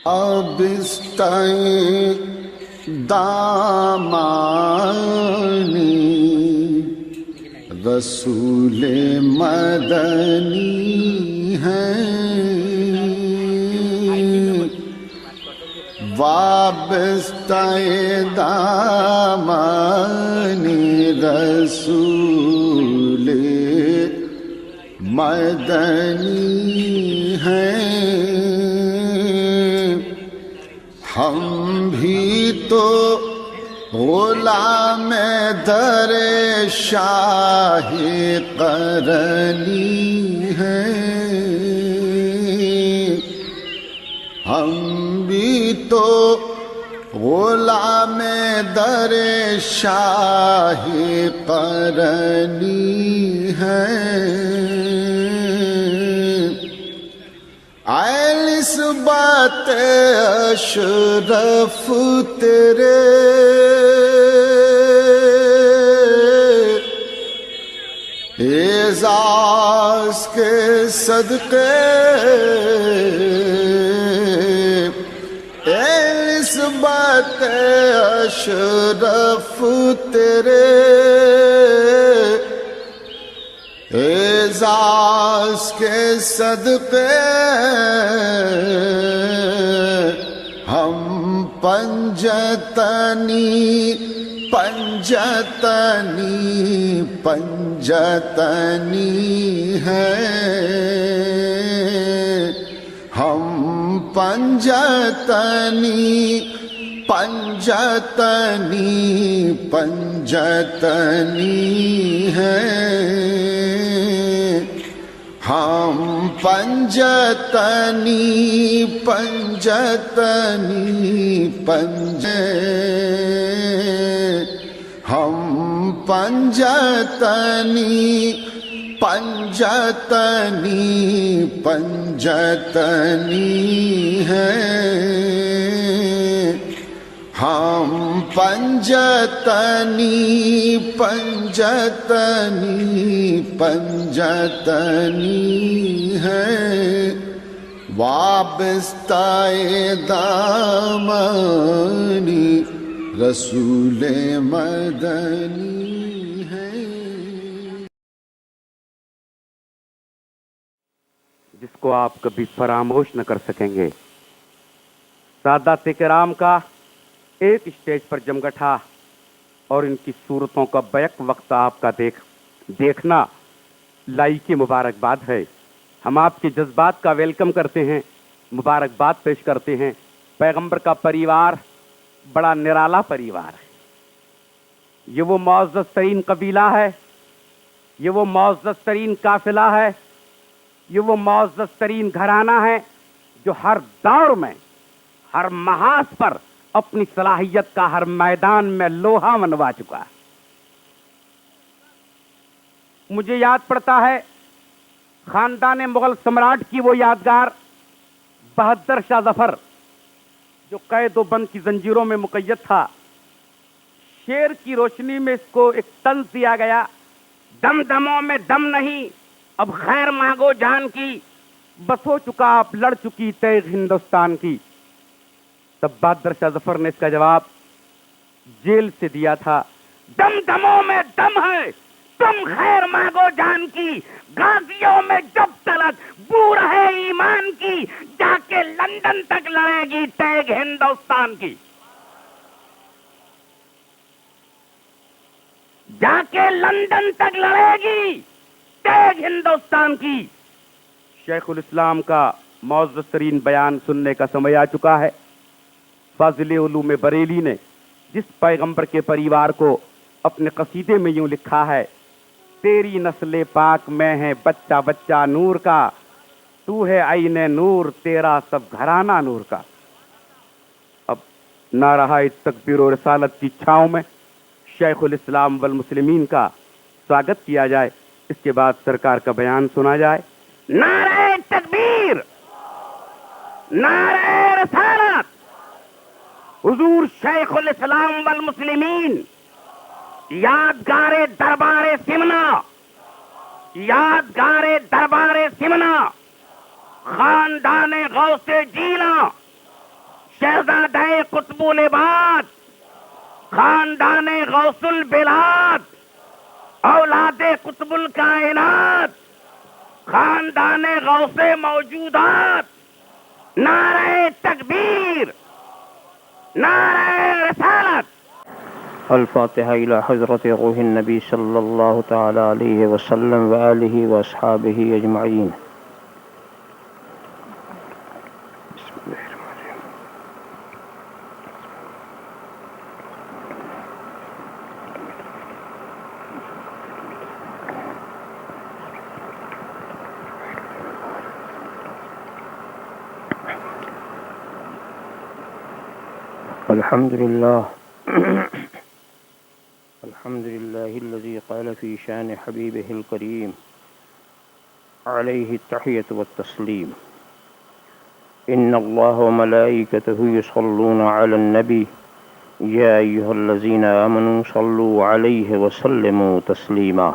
آبستائیں دامانی رسول مدنی ہیں، وابستۂ دامانی رسول مدنی ہیں۔ ہم بھی تو غلام در شاہ قرنی ہیں، ہم بھی تو غلام در شاہ قرنی ہیں۔ اے نسبت اشرف تیرے اعزاز کے صدقے، اے نسبت اشرف تیرے اعزاز کے صدقے، ہم پنجتنی ہیں، ہم پنجتنی ہیں، ہم ہم پنجتنی ہیں، ہم پنجتنی ہیں، وابستۂ دامانی رسول مدنی ہیں۔ جس کو آپ کبھی فراموش نہ کر سکیں گے، سادات کرام کا ایک اسٹیج پر جمگٹھا اور ان کی صورتوں کا بیک وقت آپ کا دیکھنا لائق مبارکباد ہے۔ ہم آپ کے جذبات کا ویلکم کرتے ہیں، مبارکباد پیش کرتے ہیں۔ پیغمبر کا پریوار بڑا نرالا پریوار ہے، یہ وہ معزز ترین قبیلہ ہے، یہ وہ معزز ترین قافلہ ہے، یہ وہ معزز ترین گھرانہ ہے جو ہر دور میں، ہر محاذ پر اپنی صلاحیت کا ہر میدان میں لوہا منوا چکا ہے۔ مجھے یاد پڑتا ہے خاندان مغل سمراٹ کی وہ یادگار بہادر شاہ ظفر جو قید و بند کی زنجیروں میں مقید تھا۔ شعر کی روشنی میں اس کو ایک طنز دیا گیا، دم دموں میں دم نہیں، اب خیر مانگو جان کی، بس ہو چکا اب لڑ چکی تیغ ہندوستان کی۔ تب بہادر شاہ ظفر نے اس کا جواب جیل سے دیا تھا، دم دموں میں دم ہے، تم خیر مانگو جان کی، غازیوں میں جب تلک بو رہے ایمان کی، جا کے لندن تک لڑے گی تیغ ہندوستان کی، جا کے لندن تک لڑے گی تیغ ہندوستان کی۔ شیخ الاسلام کا معزز ترین بیان سننے کا سمے آ چکا ہے۔ فاضل علوم بریلی نے جس پیغمبر کے پریوار کو اپنے قصیدے میں یوں لکھا ہے، تیری نسل پاک میں ہے بچہ بچہ نور کا، تو ہے عین نور تیرا سب گھرانہ نور کا۔ اب نعرہ تکبیر و رسالت کی چھاؤں میں شیخ الاسلام والمسلمین کا سواگت کیا جائے، اس کے بعد سرکار کا بیان سنا جائے۔ نعرہ تکبیر، نعرہ رسالت، حضور شیخ الاسلام والمسلمین، یادگار دربار سمنا، یادگار دربار سمنا، خاندان غوث جیلا، شہزادہ قطب العباد، خاندان غوث البلاد، اولاد قطب الکائنات، خاندان غوث موجودات، نعرہ تکبیر، نعرہ رسالت۔ الفاتحہ الی حضرت روح النبی صلی اللہ تعالی علیہ وسلم وآلہ واصحابہ اجمعین۔ الحمد لله الذي قال في شان حبيبه الكريم عليه التحية والتسليم إن الله وملائكته يصلون على النبي يا أيها الذين آمنوا صلوا عليه وسلموا تسليما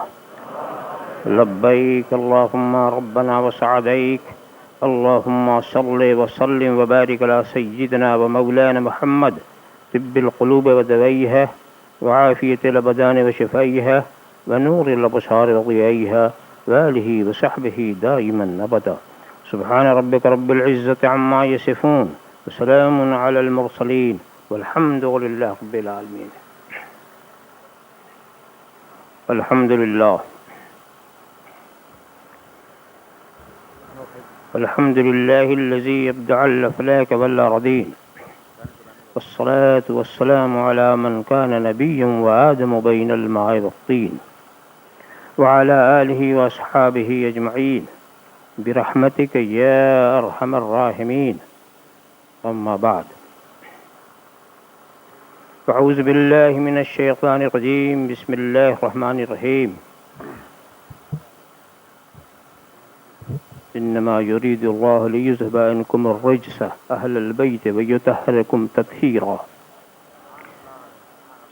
لبيك اللهم ربنا وسعديك اللهم صل وسلم وبارك على سيدنا ومولانا محمد طب القلوب ودوائها وعافية الأبدان وشفائها ونور الأبصار وضيائها وآله وصحبه دائما أبدا سبحان ربك رب العزة عما يصفون وسلام على المرسلين والحمد لله رب العالمين۔ الحمد لله الحمد لله الذي يبدع الأفلاك والأرضين والصلاة والسلام على من كان نبيا وآدم بين الماء والطين وعلى آله وأصحابه أجمعين برحمتك يا أرحم الراحمين، أما بعد فأعوذ بالله من الشيطان الرجيم بسم الله الرحمن الرحيم إنما يريد الله ليذهب عنكم الرجس أهل البيت ويطهركم تطهيرا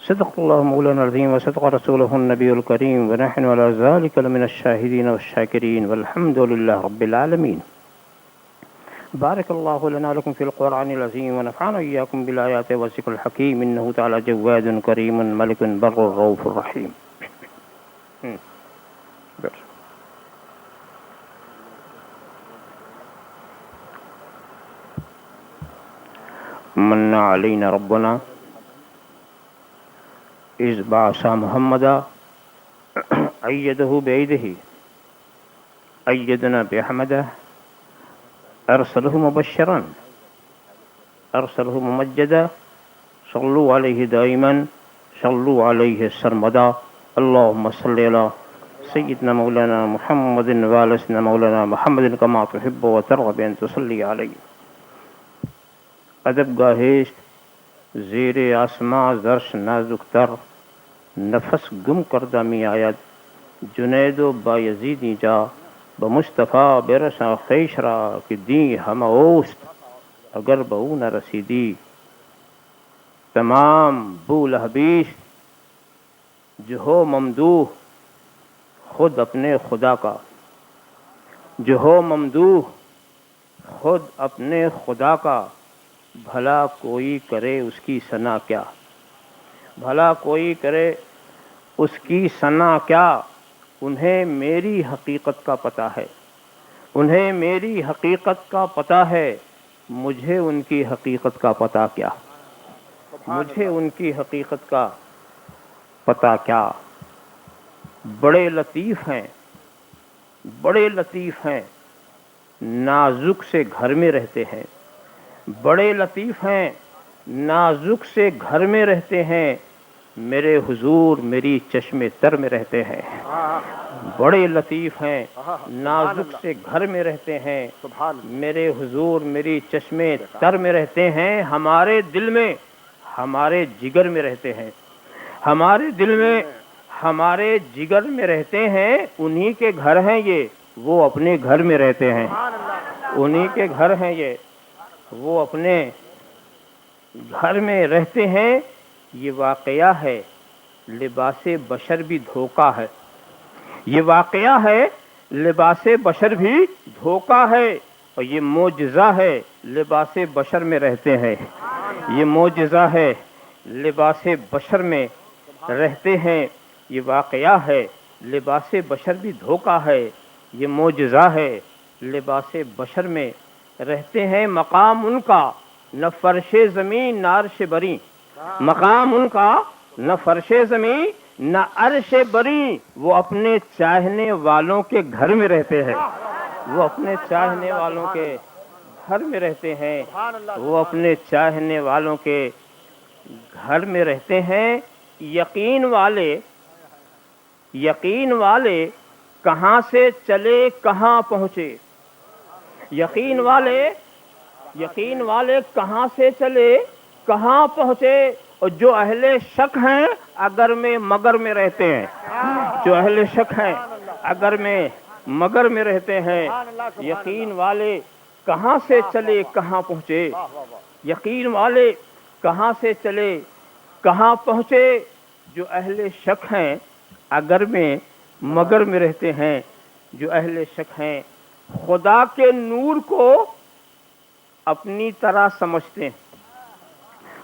صدق الله مولانا العظيم وصدق رسوله النبي الكريم ونحن على ذلك لمن الشاهدين والشاكرين والحمد لله رب العالمين۔ بارك الله لنا لكم في القرآن العظيم ونفعنا إياكم بالآيات والذكر الحكيم إنه تعالى جواد كريم ملك بر رؤوف رحيم۔ من علينا ربنا إذ بعث محمدا أيده بأيده أيدنا بأحمده أرسله مبشرا أرسله ممجدا صلوا عليه دائما صلوا عليه سرمدا اللهم صل على سيدنا مولانا محمد وعلى سيدنا مولانا محمد كما تحب وترغب بأن تصلي عليه۔ ادب گاہشت زیر آسماں زرش نازک تر نفس گم کردہ می آید جنید و بایزیدی جا بمصطفیٰ برسا خیش را کہ دیں ہم اوست اگر بہو نہ رسیدی تمام بو لہبیش جو ہو ممدوح خود اپنے خدا کا جو ہو ممدوح خود اپنے خدا کا بھلا کوئی کرے اس کی ثنا کیا بھلا کوئی کرے اس کی ثنا کیا انہیں میری حقیقت کا پتہ ہے انہیں میری حقیقت کا پتہ ہے مجھے ان کی حقیقت کا پتہ کیا مجھے ان کی حقیقت کا پتہ کیا۔ بڑے لطیف ہیں نازک سے گھر میں رہتے ہیں بڑے لطیف ہیں نازک سے گھر میں رہتے ہیں میرے حضور میری چشم تر میں رہتے ہیں بڑے لطیف ہیں نازک سے گھر میں رہتے ہیں میرے حضور میری چشم تر میں رہتے ہیں ہمارے دل میں ہمارے جگر میں رہتے ہیں ہمارے دل میں ہمارے جگر میں رہتے ہیں انہی کے گھر ہیں یہ وہ اپنے گھر میں رہتے ہیں انہی کے گھر ہیں یہ وہ اپنے گھر میں رہتے ہیں۔ یہ واقعہ ہے لباس بشر بھی دھوکا ہے یہ واقعہ ہے لباس بشر بھی دھوکا ہے اور یہ معجزہ ہے لباس بشر میں رہتے ہیں، یہ معجزہ ہے، لباس بشر میں رہتے ہیں، یہ واقعہ ہے، لباس بشر بھی دھوکہ ہے، یہ معجزہ ہے، لباس بشر میں رہتے ہیں، مقام ان کا نہ فرش زمین نہ عرش بری، مقام ان کا نہ فرش زمین نہ عرش بری، وہ اپنے چاہنے والوں کے گھر میں رہتے ہیں، وہ اپنے چاہنے والوں کے گھر میں رہتے ہیں، وہ اپنے چاہنے والوں کے گھر میں رہتے ہیں۔ یقین والے کہاں سے چلے کہاں پہنچے، یقین والے کہاں سے چلے کہاں پہنچے، اور جو اہل شک ہیں اگر میں مگر میں رہتے ہیں، جو اہل شک ہیں اگر میں مگر میں رہتے ہیں، یقین والے کہاں سے چلے کہاں پہنچے، یقین والے کہاں سے چلے کہاں پہنچے، جو اہل شک ہیں اگر میں مگر میں رہتے ہیں، جو اہل شک ہیں خدا کے نور کو اپنی طرح سمجھتے ہیں،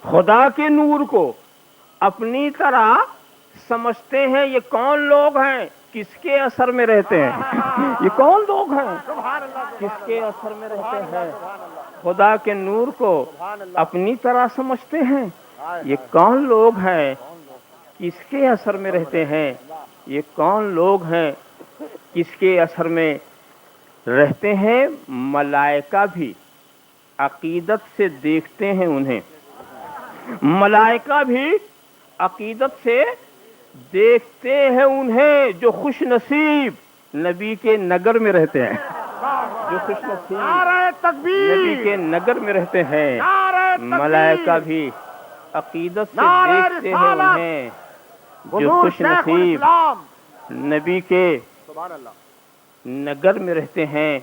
خدا کے نور کو اپنی طرح سمجھتے ہیں۔ یہ کون لوگ ہیں کس کے اثر میں رہتے ہیں، یہ کون لوگ ہیں کس کے اثر میں رہتے ہیں، خدا کے نور کو اپنی طرح سمجھتے ہیں، یہ کون لوگ ہیں کس کے اثر میں رہتے ہیں، یہ کون لوگ ہیں کس کے اثر میں رہتے ہیں۔ ملائکہ بھی عقیدت سے دیکھتے ہیں انہیں، ملائکہ بھی عقیدت سے دیکھتے ہیں انہیں، جو خوش نصیب نبی کے نگر میں رہتے ہیں، جو خوش نصیب نبی کے نگر میں رہتے ہیں، ملائکہ بھی عقیدت سے دیکھتے ہیں انہیں، جو خوش نصیب نبی کے نگر میں رہتے ہیں۔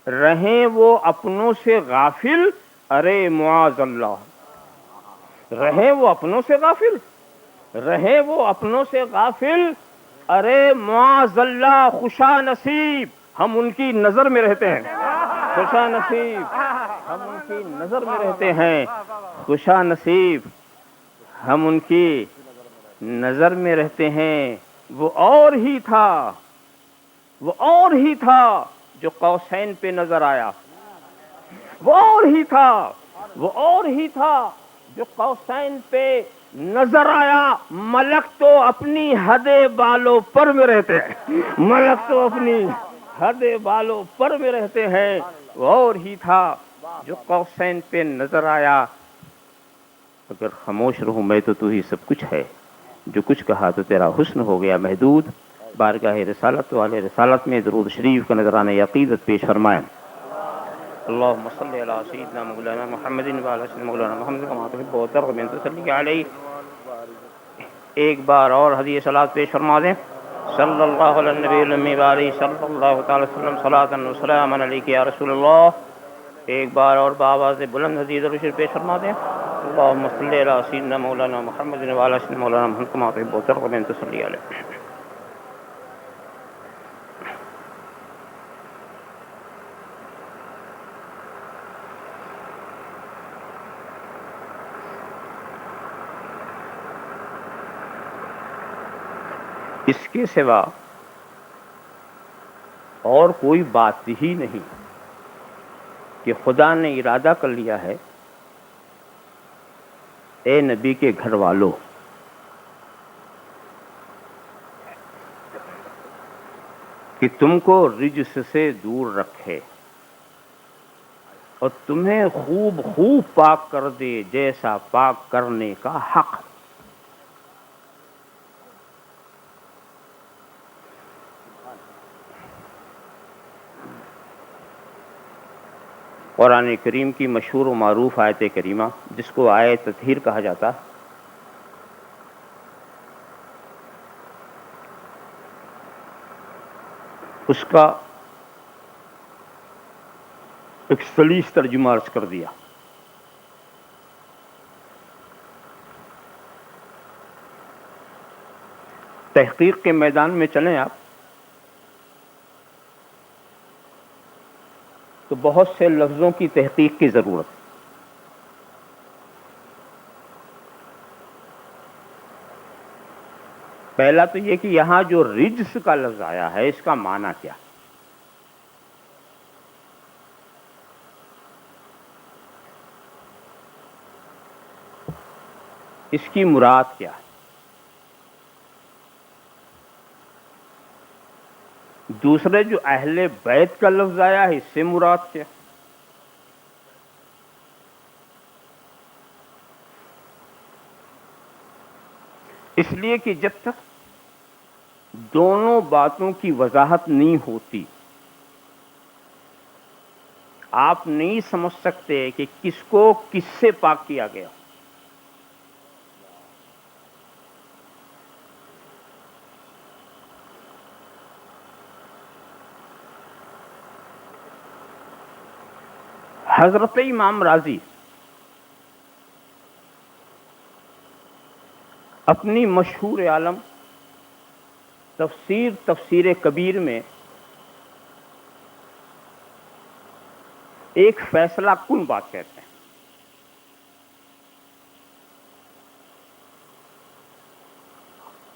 رہیں وہ اپنوں سے غافل، ارے معاذ اللہ، رہیں وہ اپنوں سے غافل، رہیں وہ اپنوں سے غافل، ارے معاذ اللہ، خوشا نصیب ہم ان کی نظر میں رہتے ہیں، خوشا نصیب ہم ان کی نظر میں رہتے ہیں، خوشا نصیب ہم ان کی نظر میں رہتے ہیں۔ وہ اور ہی تھا، وہ اور ہی تھا جو قوسین پہ نظر آیا، وہ اور ہی تھا، وہ اور ہی تھا جو قوسین پہ نظر آیا۔ ملک تو اپنی حد بالوں پر میں رہتے ہیں، ملک تو اپنی حد بالوں پر میں رہتے ہیں، وہ اور ہی تھا جو قوسین پہ نظر آیا۔ اگر خاموش رہوں میں تو ہی سب کچھ ہے، جو کچھ کہا تو تیرا حسن ہو گیا محدود۔ بارگاہ رسالت والے رسالت میں درود شریف کا نذرانہ عقیدت پیش فرمائیں۔ اللہم صلی علی سیدنا مولانا محمد وعلی سیدنا مولانا محمد کما تحب و ترضى من تصلی علیہ۔ ایک بار اور حدیث صلاۃ پیش فرما دیں۔ صلی اللہ علی النبی الامی وعلی صلی اللہ تعالی وسلم صلاۃ و سلام علیک یا رسول اللہ۔ ایک بار اور بآواز بلند حدیث درود شریف پیش فرما دیں۔ اللہم صلی علی سیدنا مولانا محمد وعلی سیدنا مولانا محمد کما تحب و ترضى من تصلی علیہ۔ اس کے سوا اور کوئی بات ہی نہیں کہ خدا نے ارادہ کر لیا ہے، اے نبی کے گھر والوں، کہ تم کو رجس سے دور رکھے اور تمہیں خوب خوب پاک کر دے، جیسا پاک کرنے کا حق۔ قرآن کریم کی مشہور و معروف آیت کریمہ جس کو آیت تطہیر کہا جاتا، اس کا ایک سلیس ترجمہ عرض کر دیا۔ تحقیق کے میدان میں چلیں آپ تو بہت سے لفظوں کی تحقیق کی ضرورت ہے۔ پہلا تو یہ کہ یہاں جو رجس کا لفظ آیا ہے اس کا معنی کیا؟ اس کی مراد کیا ہے؟ دوسرے جو اہل بیت کا لفظ آیا ہے اس سے مراد کیا؟ اس لیے کہ جب تک دونوں باتوں کی وضاحت نہیں ہوتی آپ نہیں سمجھ سکتے کہ کس کو کس سے پاک کیا گیا۔ حضرت امام راضی اپنی مشہور عالم تفسیر کبیر میں ایک فیصلہ کن بات کہتے ہیں،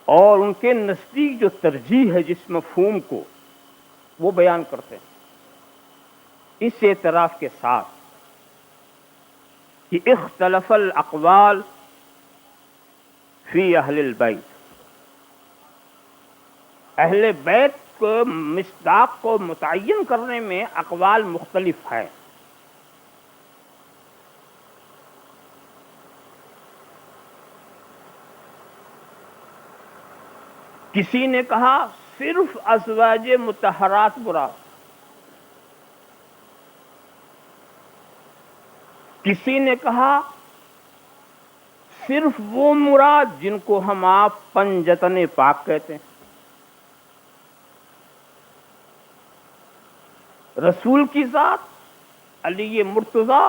اور ان کے نزدیک جو ترجیح ہے جس مفہوم کو وہ بیان کرتے ہیں اس اعتراف کے ساتھ کہ اختلف الاقوال فی اہل البیت، اہل بیت کو مصداق کو متعین کرنے میں اقوال مختلف ہیں۔ کسی نے کہا صرف ازواج مطہرات مراد، کسی نے کہا صرف وہ مراد جن کو ہم آپ پنجتن پاک کہتے ہیں۔ رسول کی ذات، علی مرتضی،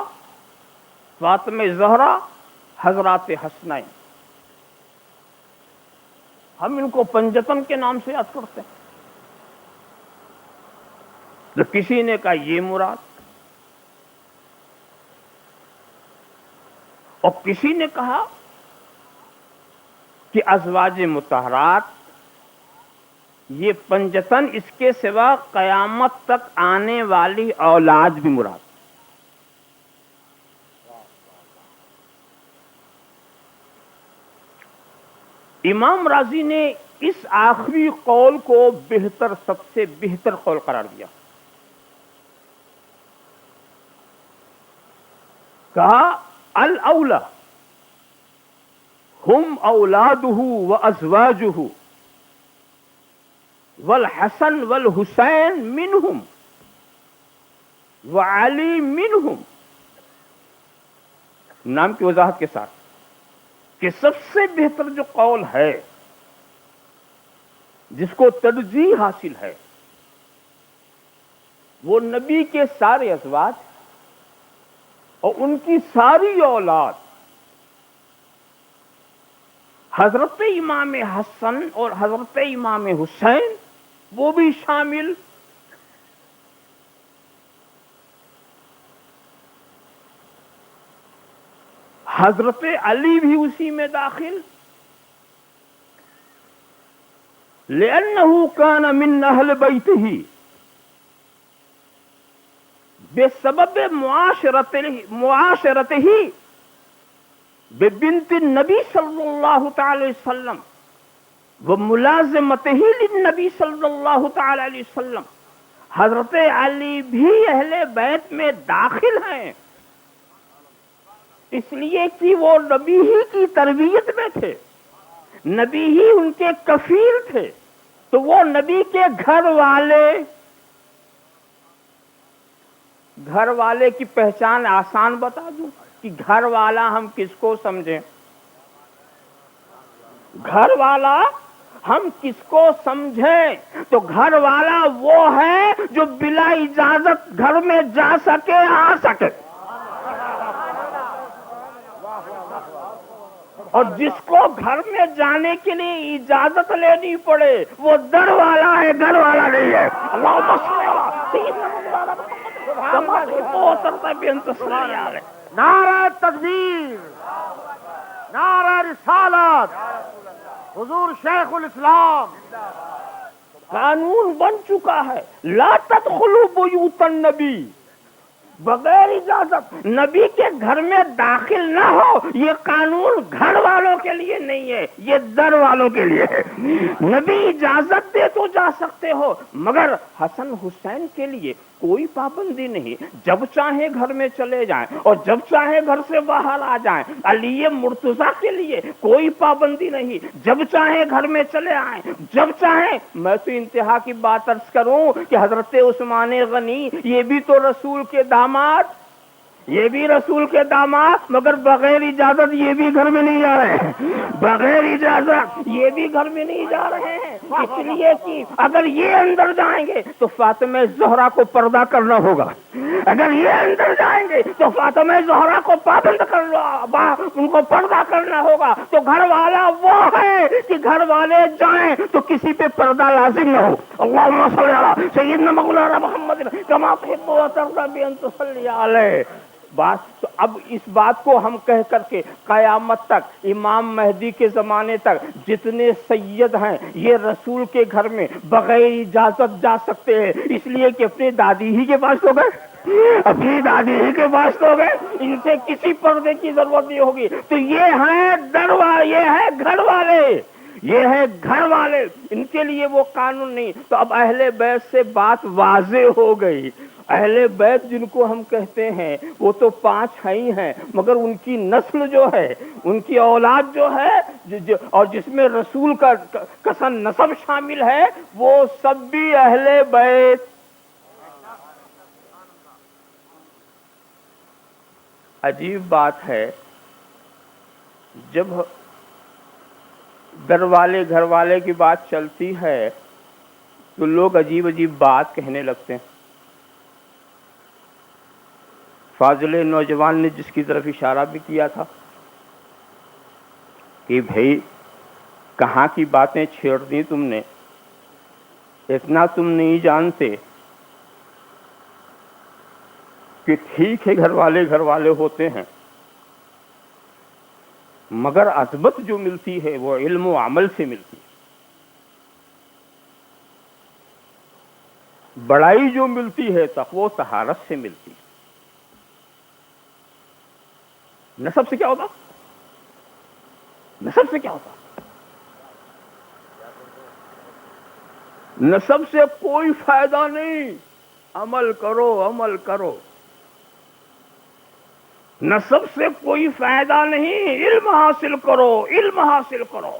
فاطمہ زہرا، حضرات حسنین، ہم ان کو پنجتن کے نام سے یاد کرتے ہیں۔ تو کسی نے کہا یہ مراد، اور کسی نے کہا کہ ازواج مطہرات یہ پنجتن، اس کے سوا قیامت تک آنے والی اولاد بھی مراد۔ امام راضی نے اس آخری قول کو سب سے بہتر قول قرار دیا، کہا الاولی ہم اولادہ وازواجہ والحسن والحسین منہم وعلی منہم، نام کی وضاحت کے ساتھ کہ سب سے بہتر جو قول ہے جس کو ترجیح حاصل ہے وہ نبی کے سارے ازواج اور ان کی ساری اولاد، حضرت امام حسن اور حضرت امام حسین وہ بھی شامل، حضرت علی بھی اسی میں داخل، لأنه كان من اہل بیتہ، بسبب معاشرتہ ببنت النبی صلی اللہ تعالی علیہ وسلم وملازمتہ للنبی صلی اللہ تعالی علیہ وسلم، حضرت علی بھی اہل بیت میں داخل ہیں، اس لیے کہ وہ نبی ہی کی تربیت میں تھے، نبی ہی ان کے کفیل تھے، تو وہ نبی کے گھر والے کی پہچان آسان بتا دوں کہ گھر والا ہم کس کو سمجھیں؟ گھر والا ہم کس کو سمجھیں تو گھر والا وہ ہے جو بلا اجازت گھر میں جا سکے آ سکے، اور جس کو گھر میں جانے کے لیے اجازت لینی پڑے وہ در والا ہے، گھر والا نہیں ہے۔ اللہم صل علی سیدنا محمد۔ كما تحب بأن تصلي عليه. نعرہ تکبیر، نعرہ رسالت، حضور شیخ الاسلام. قانون بن چکا ہے، لا تدخلوا بیوت النبی، بغیر اجازت نبی کے گھر میں داخل نہ ہو. یہ قانون گھر والوں کے لیے نہیں ہے، یہ در والوں کے لیے ہے. نبی اجازت دے تو جا سکتے ہو، مگر حسن حسین کے لیے کوئی پابندی نہیں. جب چاہیں گھر میں چلے جائیں اور جب چاہیں گھر سے باہر آ جائیں. علی مرتضیٰ کے لیے کوئی پابندی نہیں، جب چاہیں گھر میں چلے آئیں، جب چاہیں. میں تو انتہا کی بات عرض کروں کہ حضرت عثمان غنی یہ بھی تو رسول کے داماد، یہ بھی رسول کے داماد، مگر بغیر اجازت یہ بھی گھر میں نہیں جا رہے ہیں، بغیر اجازت یہ بھی گھر میں نہیں جا رہے ہیں. اس لیے کہ اگر یہ اندر جائیں گے تو فاطمہ زہرا کو پردہ کرنا ہوگا، اگر یہ اندر جائیں گے تو فاطمہ زہرا کو پابند کرنا، ان کو پردہ کرنا ہوگا. تو گھر والا وہ ہے کہ گھر والے جائیں تو کسی پہ پردہ لازم نہ ہو. اللہم صلی علی سیدنا مولانا محمد کما تحب وترضى بأن تصلی علیہ. بات تو اب اس بات کو ہم کہہ کر کے قیامت تک، امام مہدی کے زمانے تک جتنے سید ہیں یہ رسول کے گھر میں بغیر اجازت جا سکتے ہیں، اس لیے کہ اپنے دادی ہی کے پاس تو گئے، اپنی دادی ہی کے پاس تو گئے، ان سے کسی پردے کی ضرورت نہیں ہوگی. تو یہ ہیں یہ ہے گھر والے، یہ ہے گھر والے، ان کے لیے وہ قانون نہیں. تو اب اہل بیت سے بات واضح ہو گئی. اہل بیت جن کو ہم کہتے ہیں وہ تو 5 ہی ہیں، مگر ان کی نسل جو ہے، ان کی اولاد جو ہے اور جس میں رسول کا کسن نسب شامل ہے، وہ سب بھی اہل بیت. عجیب بات ہے، جب گھر والے کی بات چلتی ہے تو لوگ عجیب عجیب بات کہنے لگتے ہیں. فاضل نوجوان نے جس کی طرف اشارہ بھی کیا تھا کہ بھائی کہاں کی باتیں چھیڑ دی تم نے، اتنا تم نہیں جانتے کہ ٹھیک ہے گھر والے ہوتے ہیں، مگر عظمت جو ملتی ہے وہ علم و عمل سے ملتی ہے. بڑائی جو ملتی ہے تقوی و طہارت سے ملتی ہے. نسب سے کیا ہوتا؟ نسب سے کیا ہوتا؟ نسب سے کوئی فائدہ نہیں. عمل کرو، عمل کرو. نسب سے کوئی فائدہ نہیں، علم حاصل کرو، علم حاصل کرو.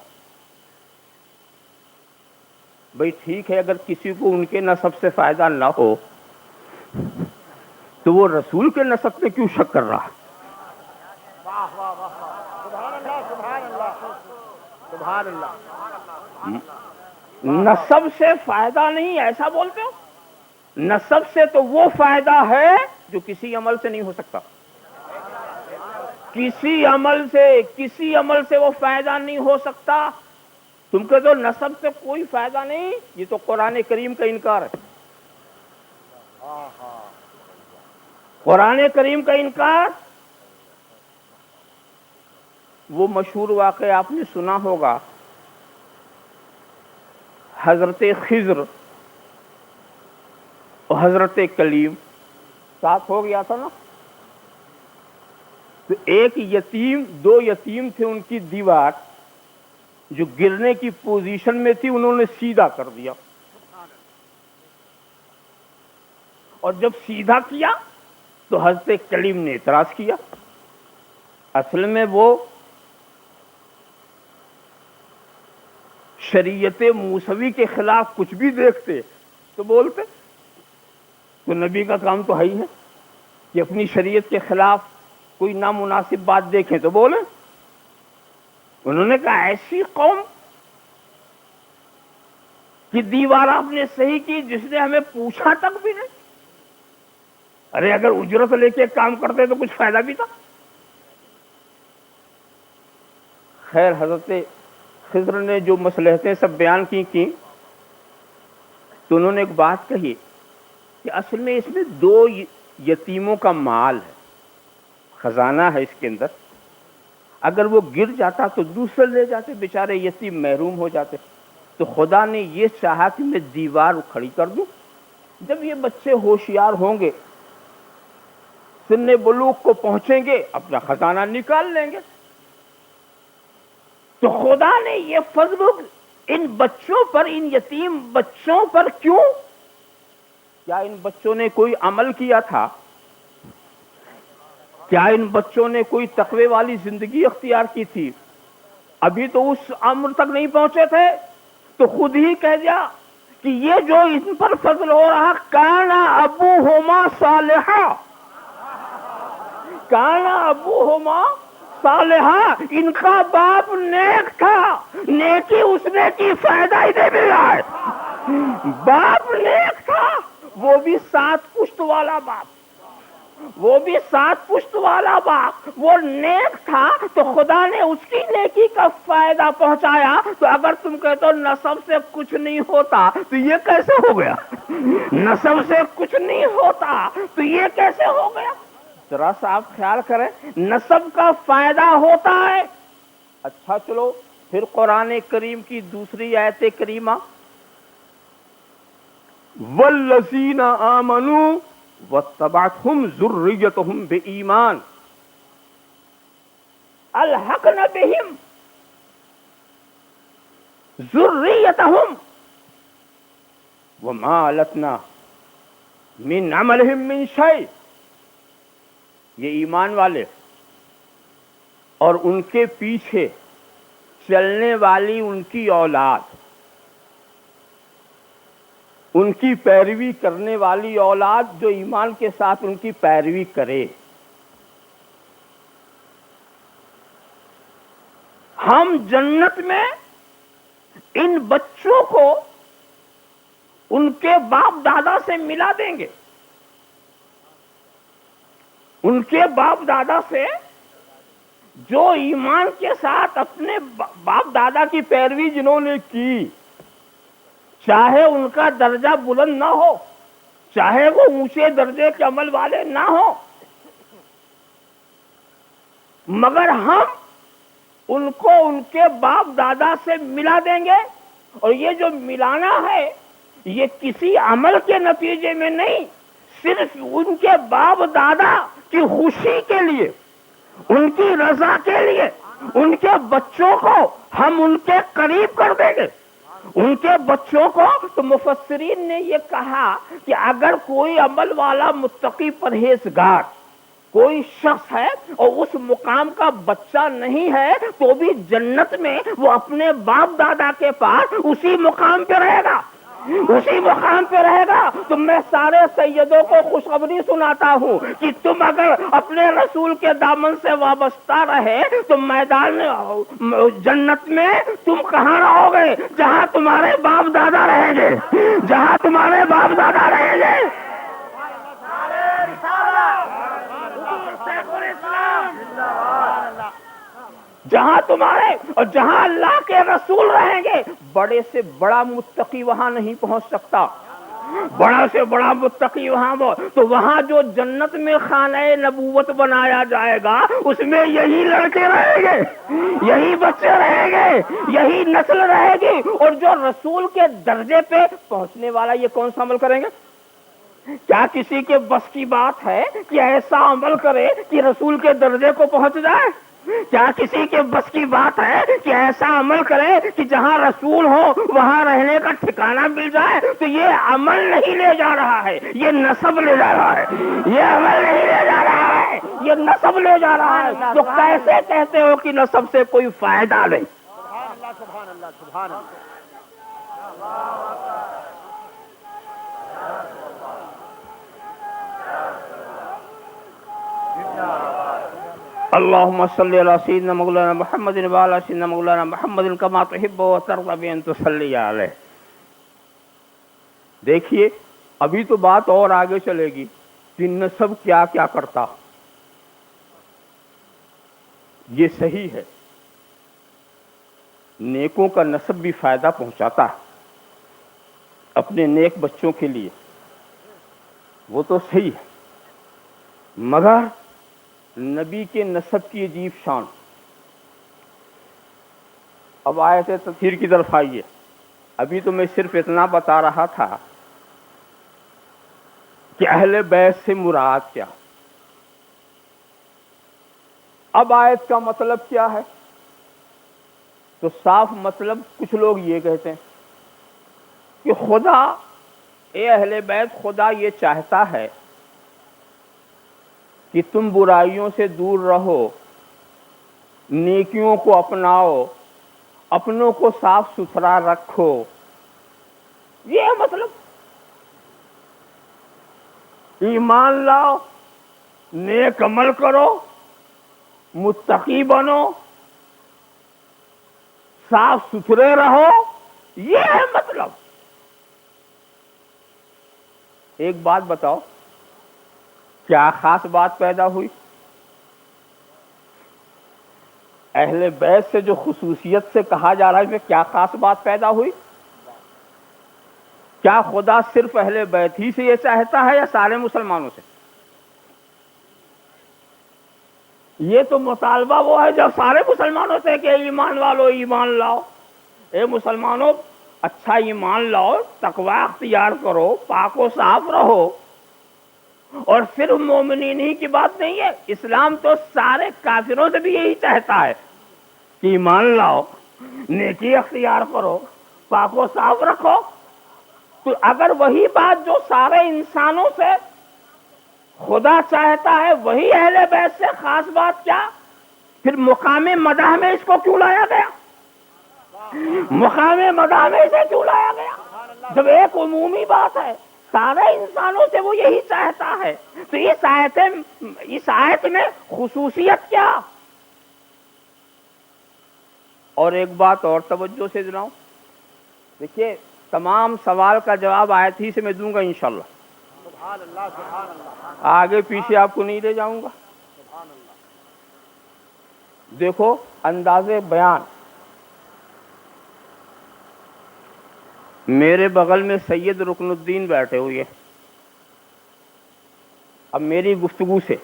بھئی ٹھیک ہے، اگر کسی کو ان کے نسب سے فائدہ نہ ہو تو وہ رسول کے نسب سے کیوں شک کر رہا؟ سبحان اللہ. نسب سے فائدہ نہیں ایسا بولتے ہو؟ نسب سے تو وہ فائدہ ہے جو کسی عمل سے نہیں ہو سکتا. کسی عمل سے وہ فائدہ نہیں ہو سکتا. تم کہتے ہو نسب سے کوئی فائدہ نہیں، یہ تو قرآن کریم کا انکار ہے. قرآن کریم کا انکار. وہ مشہور واقعہ آپ نے سنا ہوگا، حضرت خضر اور حضرت کلیم ساتھ ہو گیا تھا نا. تو ایک یتیم، 2 یتیم تھے، ان کی دیوار جو گرنے کی پوزیشن میں تھی انہوں نے سیدھا کر دیا. اور جب سیدھا کیا تو حضرت کلیم نے اعتراض کیا. اصل میں وہ شریعت موسوی کے خلاف کچھ بھی دیکھتے تو بولتے. تو نبی کا کام تو ہے ہی ہے کہ اپنی شریعت کے خلاف کوئی نامناسب بات دیکھیں تو بولیں. انہوں نے کہا ایسی قوم کی دیوار آپ نے صحیح کی جس نے ہمیں پوچھا تک بھی نہیں. ارے اگر اجرت لے کے کام کرتے تو کچھ فائدہ بھی تھا. خیر حضرت خضر نے جو مصلحتیں سب بیان کی تو انہوں نے ایک بات کہی کہ اصل میں اس میں یتیموں کا مال ہے، خزانہ ہے اس کے اندر، اگر وہ گر جاتا تو دوسرے لے جاتے، بیچارے یتیم محروم ہو جاتے. تو خدا نے یہ چاہا کہ میں دیوار کھڑی کر دوں، جب یہ بچے ہوشیار ہوں گے، سن بلوغ کو پہنچیں گے، اپنا خزانہ نکال لیں گے. تو خدا نے یہ فضل ان بچوں پر، ان یتیم بچوں پر کیوں؟ کیا ان بچوں نے کوئی عمل کیا تھا؟ کیا ان بچوں نے کوئی تقوی والی زندگی اختیار کی تھی؟ ابھی تو اس عمر تک نہیں پہنچے تھے. تو خود ہی کہہ دیا کہ یہ جو ان پر فضل ہو رہا، کانا ابوہما صالحا، کانا ابوہما صالحا، ان کا باپ نیک تھا. نیکی اس نے کی، فائدہ ہی نہیں مل رہا ہے. باپ نیک تھا، وہ بھی 7 پشت والا باپ، وہ بھی 7 پشت والا باپ، وہ نیک تھا تو خدا نے اس کی نیکی کا فائدہ پہنچایا. تو اگر تم کہتے ہو نسب سے کچھ نہیں ہوتا تو یہ کیسے ہو گیا؟ نسب سے کچھ نہیں ہوتا تو یہ کیسے ہو گیا؟ ذرا سا آپ خیال کریں، نسب کا فائدہ ہوتا ہے. اچھا چلو پھر قرآن کریم کی دوسری آیت کریمہ، والذین آمنوا واتبعتهم ذریتهم بإیمان الحقنا بهم ذریتهم وما لتنا من عملهم من شیء. یہ ایمان والے اور ان کے پیچھے چلنے والی ان کی اولاد، ان کی پیروی کرنے والی اولاد جو ایمان کے ساتھ ان کی پیروی کرے، ہم جنت میں ان بچوں کو ان کے باپ دادا سے ملا دیں گے. ان کے باپ دادا سے جو ایمان کے ساتھ اپنے باپ دادا کی پیروی جنہوں نے کی، چاہے ان کا درجہ بلند نہ ہو، چاہے وہ اونچے درجے کے عمل والے نہ ہوں، مگر ہم ان کو ان کے باپ دادا سے ملا دیں گے. اور یہ جو ملانا ہے یہ کسی عمل کے نتیجے میں نہیں، صرف ان کے باپ دادا کی خوشی کے لیے، ان کی رضا کے لیے ان کے بچوں کو ہم ان کے قریب کر دیں گے. ان کے بچوں کو تو مفسرین نے یہ کہا کہ اگر کوئی عمل والا متقی پرہیزگار کوئی شخص ہے اور اس مقام کا بچہ نہیں ہے تو بھی جنت میں وہ اپنے باپ دادا کے پاس اسی مقام پہ رہے گا، اسی مقام پہ رہے گا. تو میں سارے سیدوں کو خوشخبری سناتا ہوں کہ تم اگر اپنے رسول کے دامن سے وابستہ رہے تو میدان جنت میں تم کہاں رہو گے؟ جہاں تمہارے باپ دادا رہیں گے، جہاں تمہارے باپ دادا رہیں گے. جہاں تمہارے اور جہاں اللہ کے رسول رہیں گے، بڑے سے بڑا متقی وہاں نہیں پہنچ سکتا. بڑا سے بڑا متقی وہاں تو وہاں جو جنت میں خانہ نبوت بنایا جائے گا اس میں یہی لڑکے رہیں گے، یہی بچے رہیں گے، یہی نسل رہے گی. اور جو رسول کے درجے پہ پہنچنے والا یہ کون سا عمل کریں گے؟ کیا کسی کے بس کی بات ہے کہ ایسا عمل کرے کہ رسول کے درجے کو پہنچ جائے؟ کیا کسی کے بس کی بات ہے کہ ایسا عمل کرے کہ جہاں رسول ہو وہاں رہنے کا ٹھکانہ مل جائے؟ تو یہ عمل نہیں لے جا رہا ہے، یہ نسب لے جا رہا ہے. یہ عمل نہیں لے جا رہا ہے، یہ نسب لے جا رہا ہے. تو کیسے کہتے ہو کہ نسب سے کوئی فائدہ نہیں؟ سبحان اللہ سبحان اللہ سبحان اللہ. اللهم صل على سيدنا مولانا محمد وعلى سيدنا مولانا محمد كما تحب وترضى بأن تصلي عليه. دیکھیے ابھی تو بات اور آگے چلے گی کہ نسب کیا کیا کرتا. یہ صحیح ہے، نیکوں کا نسب بھی فائدہ پہنچاتا ہے اپنے نیک بچوں کے لیے، وہ تو صحیح ہے. مگر نبی کے نسب کی عجیب شان. اب آیت تطہیر کی طرف آئیے. ابھی تو میں صرف اتنا بتا رہا تھا کہ اہل بیت سے مراد کیا. اب آیت کا مطلب کیا ہے؟ تو صاف مطلب کچھ لوگ یہ کہتے ہیں کہ خدا، اے اہل بیت، خدا یہ چاہتا ہے کہ تم برائیوں سے دور رہو، نیکیوں کو اپناؤ، اپنوں کو صاف ستھرا رکھو. یہ ہے مطلب. ایمان لاؤ، نیک عمل کرو، متقی بنو، صاف ستھرے رہو. یہ ہے مطلب. ایک بات بتاؤ، کیا خاص بات پیدا ہوئی؟ اہل بیت سے جو خصوصیت سے کہا جا رہا ہے، اس میں کیا خاص بات پیدا ہوئی؟ کیا خدا صرف اہل بیت ہی سے یہ چاہتا ہے یا سارے مسلمانوں سے؟ یہ تو مطالبہ وہ ہے جب سارے مسلمانوں سے کہ ایمان والو ایمان لاؤ. اے مسلمانوں، اچھا ایمان لاؤ، تقوی اختیار کرو، پاک و صاف رہو. اور صرف مومنین ہی کی بات نہیں ہے، اسلام تو سارے کافروں سے بھی یہی چاہتا ہے کہ ایمان لاؤ، نیکی اختیار کرو، پاک و صاف رکھو. تو اگر وہی بات جو سارے انسانوں سے خدا چاہتا ہے وہی اہل بیت سے خاص بات کیا؟ پھر مقام مدح میں اس کو کیوں لایا گیا؟ مقام مدح میں اسے کیوں لایا گیا جب ایک عمومی بات ہے، سارے انسانوں سے وہ یہی چاہتا ہے؟ تو اس آیت میں خصوصیت کیا؟ اور ایک بات اور توجہ سے سناؤں. دیکھیے، تمام سوال کا جواب آیت ہی سے میں دوں گا انشاءاللہ. آگے پیچھے آپ کو نہیں لے جاؤں گا. دیکھو انداز بیان. میرے بغل میں سید رکن الدین بیٹھے ہوئے. اب میری گفتگو سے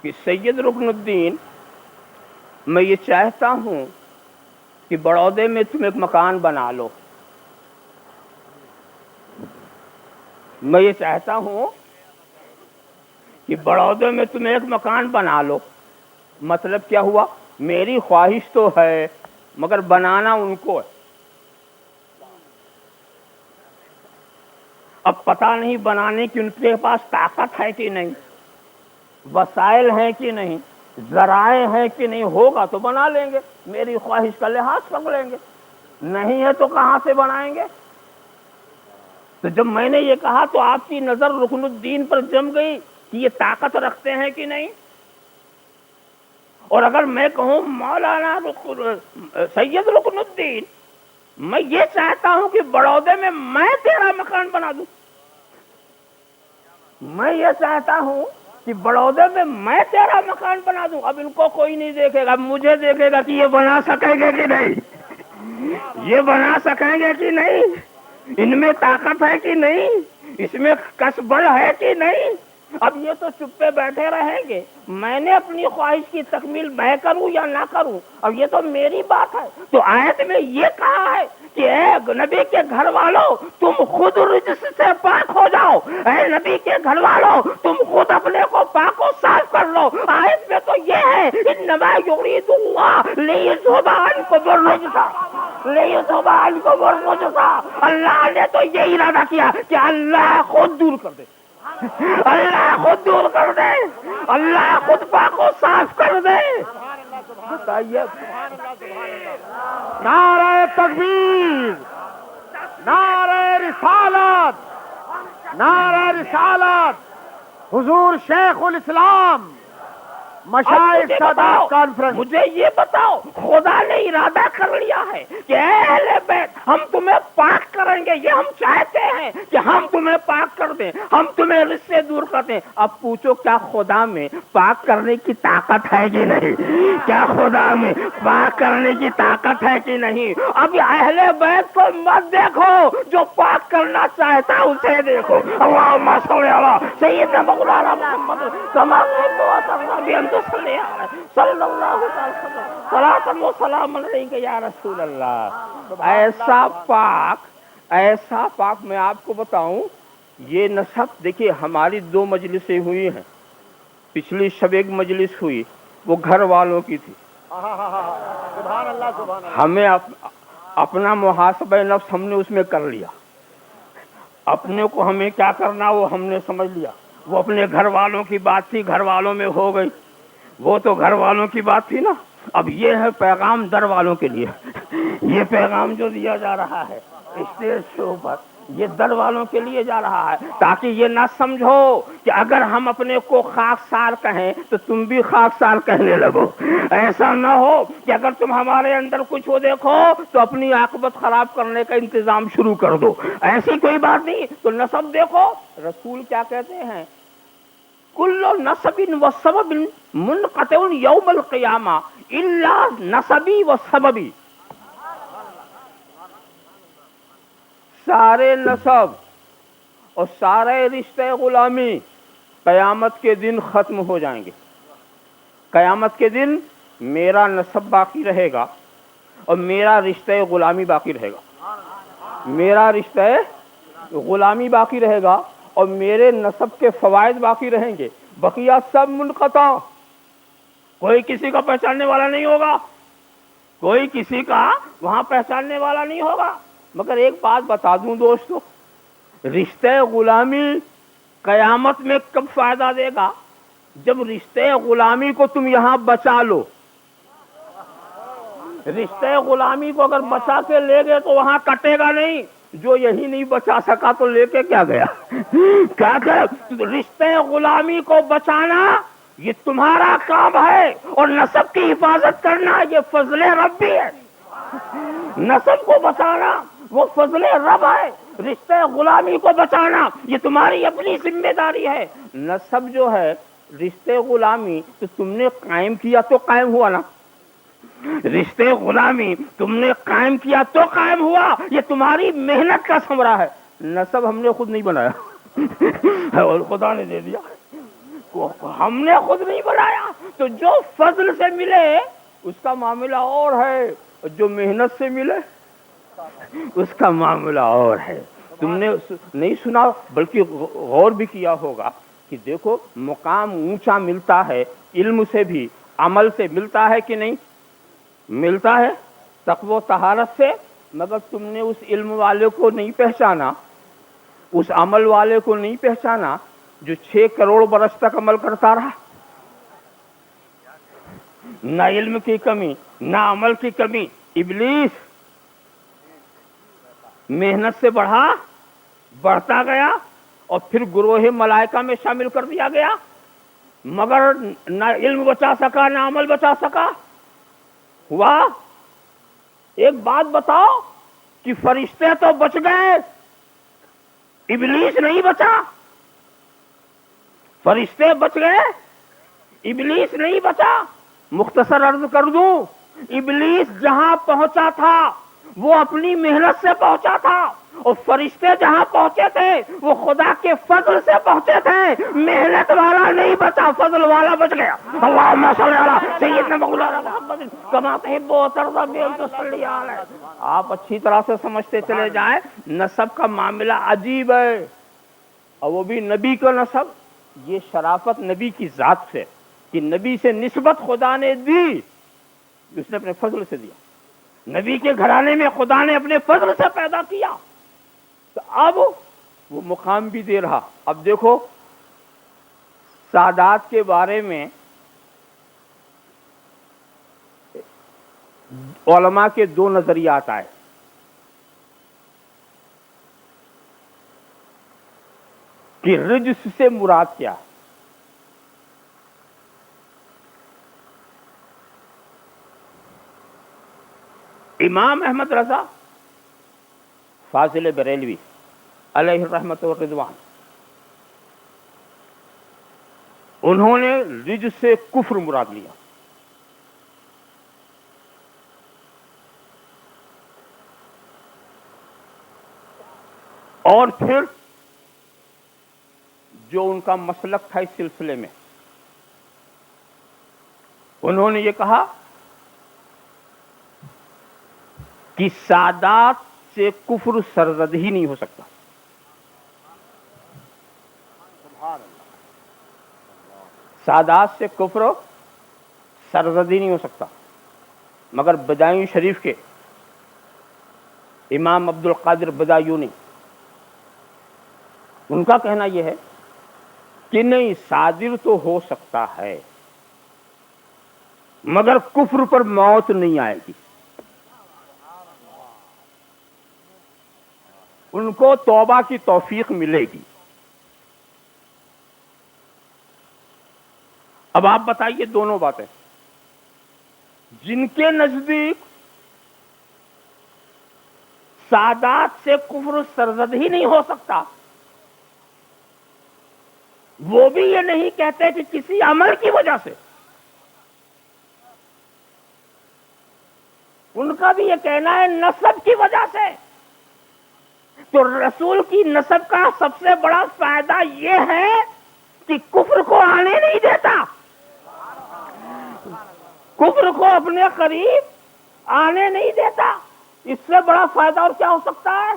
کہ سید رکن الدین، میں یہ چاہتا ہوں کہ بڑودے میں تم ایک مکان بنا لو. میں یہ چاہتا ہوں کہ بڑودے میں تم ایک مکان بنا لو. مطلب کیا ہوا؟ میری خواہش تو ہے مگر بنانا ان کو ہے. اب پتہ نہیں بنانے کی ان کے پاس طاقت ہے کہ نہیں، وسائل ہیں کہ نہیں، ذرائع ہیں کہ نہیں. ہوگا تو بنا لیں گے، میری خواہش کا لحاظ کر لیں گے. نہیں ہے تو کہاں سے بنائیں گے؟ تو جب میں نے یہ کہا تو آپ کی نظر رکن الدین پر جم گئی کہ یہ طاقت رکھتے ہیں کہ نہیں. اور اگر میں کہوں مولانا سید رکن الدین، میں یہ چاہتا ہوں کہ بڑودے میں میں تیرا مکان بنا دوں، میں یہ چاہتا ہوں کہ بڑودے میں میں تیرا مکان بنا دوں. اب ان کو کوئی نہیں دیکھے گا، مجھے دیکھے گا کہ یہ بنا سکیں گے کہ نہیں، یہ بنا سکیں گے کہ نہیں، ان میں طاقت ہے کہ نہیں، اس میں کسبل ہے کہ نہیں. اب یہ تو چپ پہ بیٹھے رہیں گے. میں نے اپنی خواہش کی تکمیل میں کروں یا نہ کروں، اب یہ تو میری بات ہے. تو آیت میں یہ کہا ہے کہ اے نبی کے گھر والوں، تم خود رجس سے پاک ہو جاؤ. اے نبی کے گھر والوں، تم خود اپنے کو پاک و صاف کر لو. آیت میں تو یہ ہے انما یرید اللہ لیذھب عنکم الرجس لیذھب عنکم الرجس. اللہ نے تو یہ ارادہ کیا کہ اللہ خود دور کر دے، اللہ خود دور کر دے، اللہ خود پاک و صاف کر دے. بتائیے. نعرہ تکبیر، نعرہ رسالت، نعرہ رسالت. حضور شیخ الاسلام مشائخ مجھے سادات بتاؤ، کانفرنس، مجھے یہ بتاؤ، خدا نے ارادہ کر لیا ہے کہ اے اہل بیت ہم تمہیں پاک کریں گے، یہ ہم چاہتے ہیں کہ ہم تمہیں پاک کر دیں، ہم تمہیں رزق سے دور کر دیں. اب پوچھو کیا خدا میں پاک کرنے کی طاقت ہے کہ نہیں؟ کیا خدا میں پاک کرنے کی طاقت ہے کہ نہیں؟ اب اہل بیت کو مت دیکھو، جو پاک کرنا چاہتا ہے اسے دیکھو. اللہم صلی علی سیدنا مولانا محمد کما صلی اللہ تعالی وسلم صلاۃ و سلام علیک یا رسول اللہ. ایسا پاک میں آپ کو بتاؤں، یہ نسب دیکھیے ہماری 2 مجلسیں ہوئی ہیں. پچھلی شب ایک مجلس ہوئی، وہ گھر والوں کی تھی. سبحان اللہ سبحان اللہ. ہمیں اپنا محاسبہ نفس ہم نے اس میں کر لیا. اپنے کو ہمیں کیا کرنا وہ ہم نے سمجھ لیا. وہ اپنے گھر والوں کی بات تھی، گھر والوں میں ہو گئی، وہ تو گھر والوں کی بات تھی نا. اب یہ ہے پیغام در والوں کے لیے. یہ پیغام جو دیا جا رہا ہے اسٹیج شو پر، یہ در والوں کے لیے جا رہا ہے، تاکہ یہ نہ سمجھو کہ اگر ہم اپنے کو خاکسار کہیں تو تم بھی خاکسار کہنے لگو. ایسا نہ ہو کہ اگر تم ہمارے اندر کچھ ہو دیکھو تو اپنی عاقبت خراب کرنے کا انتظام شروع کر دو. ایسی کوئی بات نہیں. تو نسب دیکھو، رسول کیا کہتے ہیں؟ کل نسب و سبب منقطع یوم القیامہ الا نسبی و سببی. سارے نسب اور سارے رشتے غلامی قیامت کے دن ختم ہو جائیں گے. قیامت کے دن میرا نسب باقی رہے گا اور میرا رشتہ غلامی باقی رہے گا. میرا رشتہ غلامی باقی رہے گا اور میرے نسب کے فوائد باقی رہیں گے. بقیہ سب منقطع، کوئی کسی کا پہچاننے والا نہیں ہوگا، کوئی کسی کا وہاں پہچاننے والا نہیں ہوگا. مگر ایک بات بتا دوں دوستو، رشتہ غلامی قیامت میں کب فائدہ دے گا؟ جب رشتہ غلامی کو تم یہاں بچا لو. رشتہ غلامی کو اگر بچا کے لے گئے تو وہاں کٹے گا نہیں. جو یہی نہیں بچا سکا تو لے کے کیا گیا؟ کیا کہ رشتہ غلامی کو بچانا یہ تمہارا کام ہے، اور نسب کی حفاظت کرنا یہ فضل ربی ہے. نسب کو بچانا وہ فضل رب ہے، رشتہ غلامی کو بچانا یہ تمہاری اپنی ذمہ داری ہے. نسب جو ہے رشتہ غلامی تو تم نے قائم کیا تو قائم ہوا نا. رشتے غلامی تم نے قائم کیا تو قائم ہوا، یہ تمہاری محنت کا ثمرہ ہے. نسب ہم نے خود نہیں بنایا اور خدا نے دے دیا. ہم نے خود نہیں بنایا. تو جو فضل سے ملے اس کا معاملہ اور ہے، اور جو محنت سے ملے اس کا معاملہ اور ہے. تم نے نہیں سنا بلکہ غور بھی کیا ہوگا کہ دیکھو مقام اونچا ملتا ہے علم سے بھی، عمل سے ملتا ہے کہ نہیں؟ ملتا ہے تقوی و طہارت سے. مگر تم نے اس علم والے کو نہیں پہچانا، اس عمل والے کو نہیں پہچانا جو 6 کروڑ برس تک عمل کرتا رہا. نہ علم کی کمی نہ عمل کی کمی. ابلیس محنت سے بڑھتا گیا اور پھر گروہ ملائکہ میں شامل کر دیا گیا، مگر نہ علم بچا سکا نہ عمل بچا سکا. ہوا ایک بات بتاؤ کہ فرشتے تو بچ گئے، ابلیس نہیں بچا. فرشتے بچ گئے، ابلیس نہیں بچا. مختصر عرض کر دوں، ابلیس جہاں پہنچا تھا وہ اپنی محنت سے پہنچا تھا، اور فرشتے جہاں پہنچے تھے وہ خدا کے فضل سے پہنچے تھے. محنت والا نہیں بچا، فضل والا بچ گیا. اللہم صلی علی سیدنا مولانا محمد کما تحب و ترضی ان تصلی علیہ. آپ اچھی طرح سے سمجھتے چلے جائیں نسب کا معاملہ عجیب ہے، اور وہ بھی نبی کا نسب. یہ شرافت نبی کی ذات سے کہ نبی سے نسبت خدا نے دی، اس نے اپنے فضل سے دیا. نبی کے گھرانے میں خدا نے اپنے فضل سے پیدا کیا، تو اب وہ مقام بھی دے رہا. اب دیکھو سادات کے بارے میں علماء کے 2 نظریات آئے. کہ رجس سے مراد کیا ہے. امام احمد رضا فاضل بریلوی علیہ الرحمت والرضوان، انہوں نے رجس سے کفر مراد لیا. اور پھر جو ان کا مسلک تھا اس سلسلے میں، انہوں نے یہ کہا کہ سادات سے کفر سرزد ہی نہیں ہو سکتا. سادات سے کفر سرزد ہی نہیں ہو سکتا. مگر بدایوں شریف کے امام عبد القادر بدایونی، ان کا کہنا یہ ہے کہ نہیں، صادر تو ہو سکتا ہے مگر کفر پر موت نہیں آئے گی. ان کو توبہ کی توفیق ملے گی. اب آپ بتائیے دونوں باتیں، جن کے نزدیک سادات سے کفر سرزد ہی نہیں ہو سکتا، وہ بھی یہ نہیں کہتے کہ کسی عمل کی وجہ سے. ان کا بھی یہ کہنا ہے نسب کی وجہ سے. تو رسول کی نسب کا سب سے بڑا فائدہ یہ ہے کہ کفر کو آنے نہیں دیتا. کفر کو اپنے قریب آنے نہیں دیتا. اس سے بڑا فائدہ اور کیا ہو سکتا ہے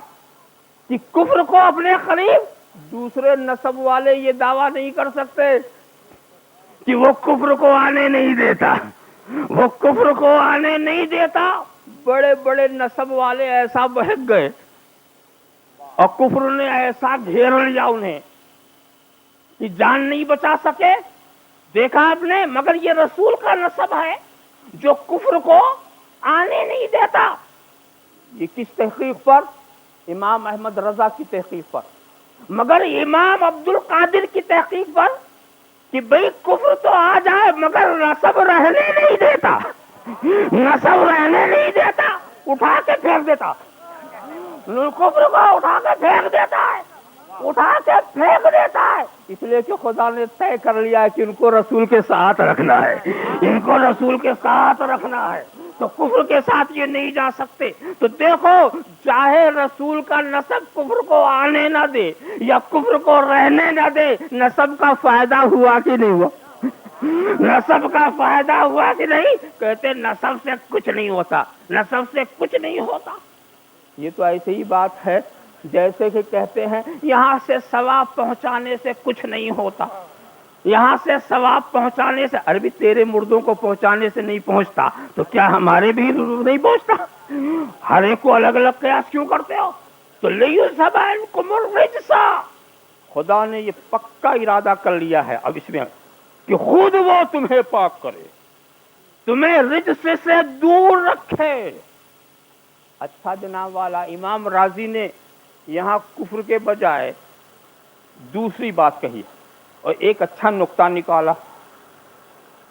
کہ کفر کو اپنے قریب دوسرے نسب والے یہ دعویٰ نہیں کر سکتے کہ وہ کفر کو آنے نہیں دیتا. وہ کفر کو آنے نہیں دیتا. بڑے بڑے نسب والے ایسا بہک گئے اور کفر نے ایسا گھیر لیا انہیں کہ جان نہیں بچا سکے. دیکھا آپ نے، مگر یہ رسول کا نسب ہے جو کفر کو آنے نہیں دیتا. یہ کس تحقیق پر؟ امام احمد رضا کی تحقیق پر. مگر امام عبد القادر کی تحقیق پر کہ بھئی کفر تو آ جائے مگر نسب رہنے نہیں دیتا. نسب رہنے نہیں دیتا، اٹھا کے پھینک دیتا. کفر کو اٹھا کے پھینک دیتا ہے، اٹھا کے پھینک دیتا ہے. اس لیے کہ خدا نے طے کر لیا ہے کہ ان کو رسول کے ساتھ رکھنا ہے. ان کو رسول کے ساتھ رکھنا ہے، تو کفر کے ساتھ یہ نہیں جا سکتے. تو دیکھو، چاہے رسول کا نسب کفر کو آنے نہ دے یا کفر کو رہنے نہ دے، نسب کا فائدہ ہوا کہ نہیں ہوا؟ نسب کا فائدہ ہوا کہ نہیں؟ کہتے نسب سے کچھ نہیں ہوتا، نسب سے کچھ نہیں ہوتا. یہ تو ایسی ہی بات ہے جیسے کہ کہتے ہیں یہاں سے ثواب پہنچانے سے کچھ نہیں ہوتا. یہاں سے ثواب پہنچانے سے، عربی تیرے مردوں کو پہنچانے سے نہیں پہنچتا تو کیا ہمارے بھی نہیں پہنچتا؟ ہر ایک کو الگ الگ قیاس کیوں کرتے ہو؟ تو لیذھب عنکم الرجس، خدا نے یہ پکا ارادہ کر لیا ہے اب اس میں کہ خود وہ تمہیں پاک کرے، تمہیں رجس سے دور رکھے. اچھا جناب والا، امام راضی نے یہاں کفر کے بجائے دوسری بات کہی اور ایک اچھا نقطہ نکالا.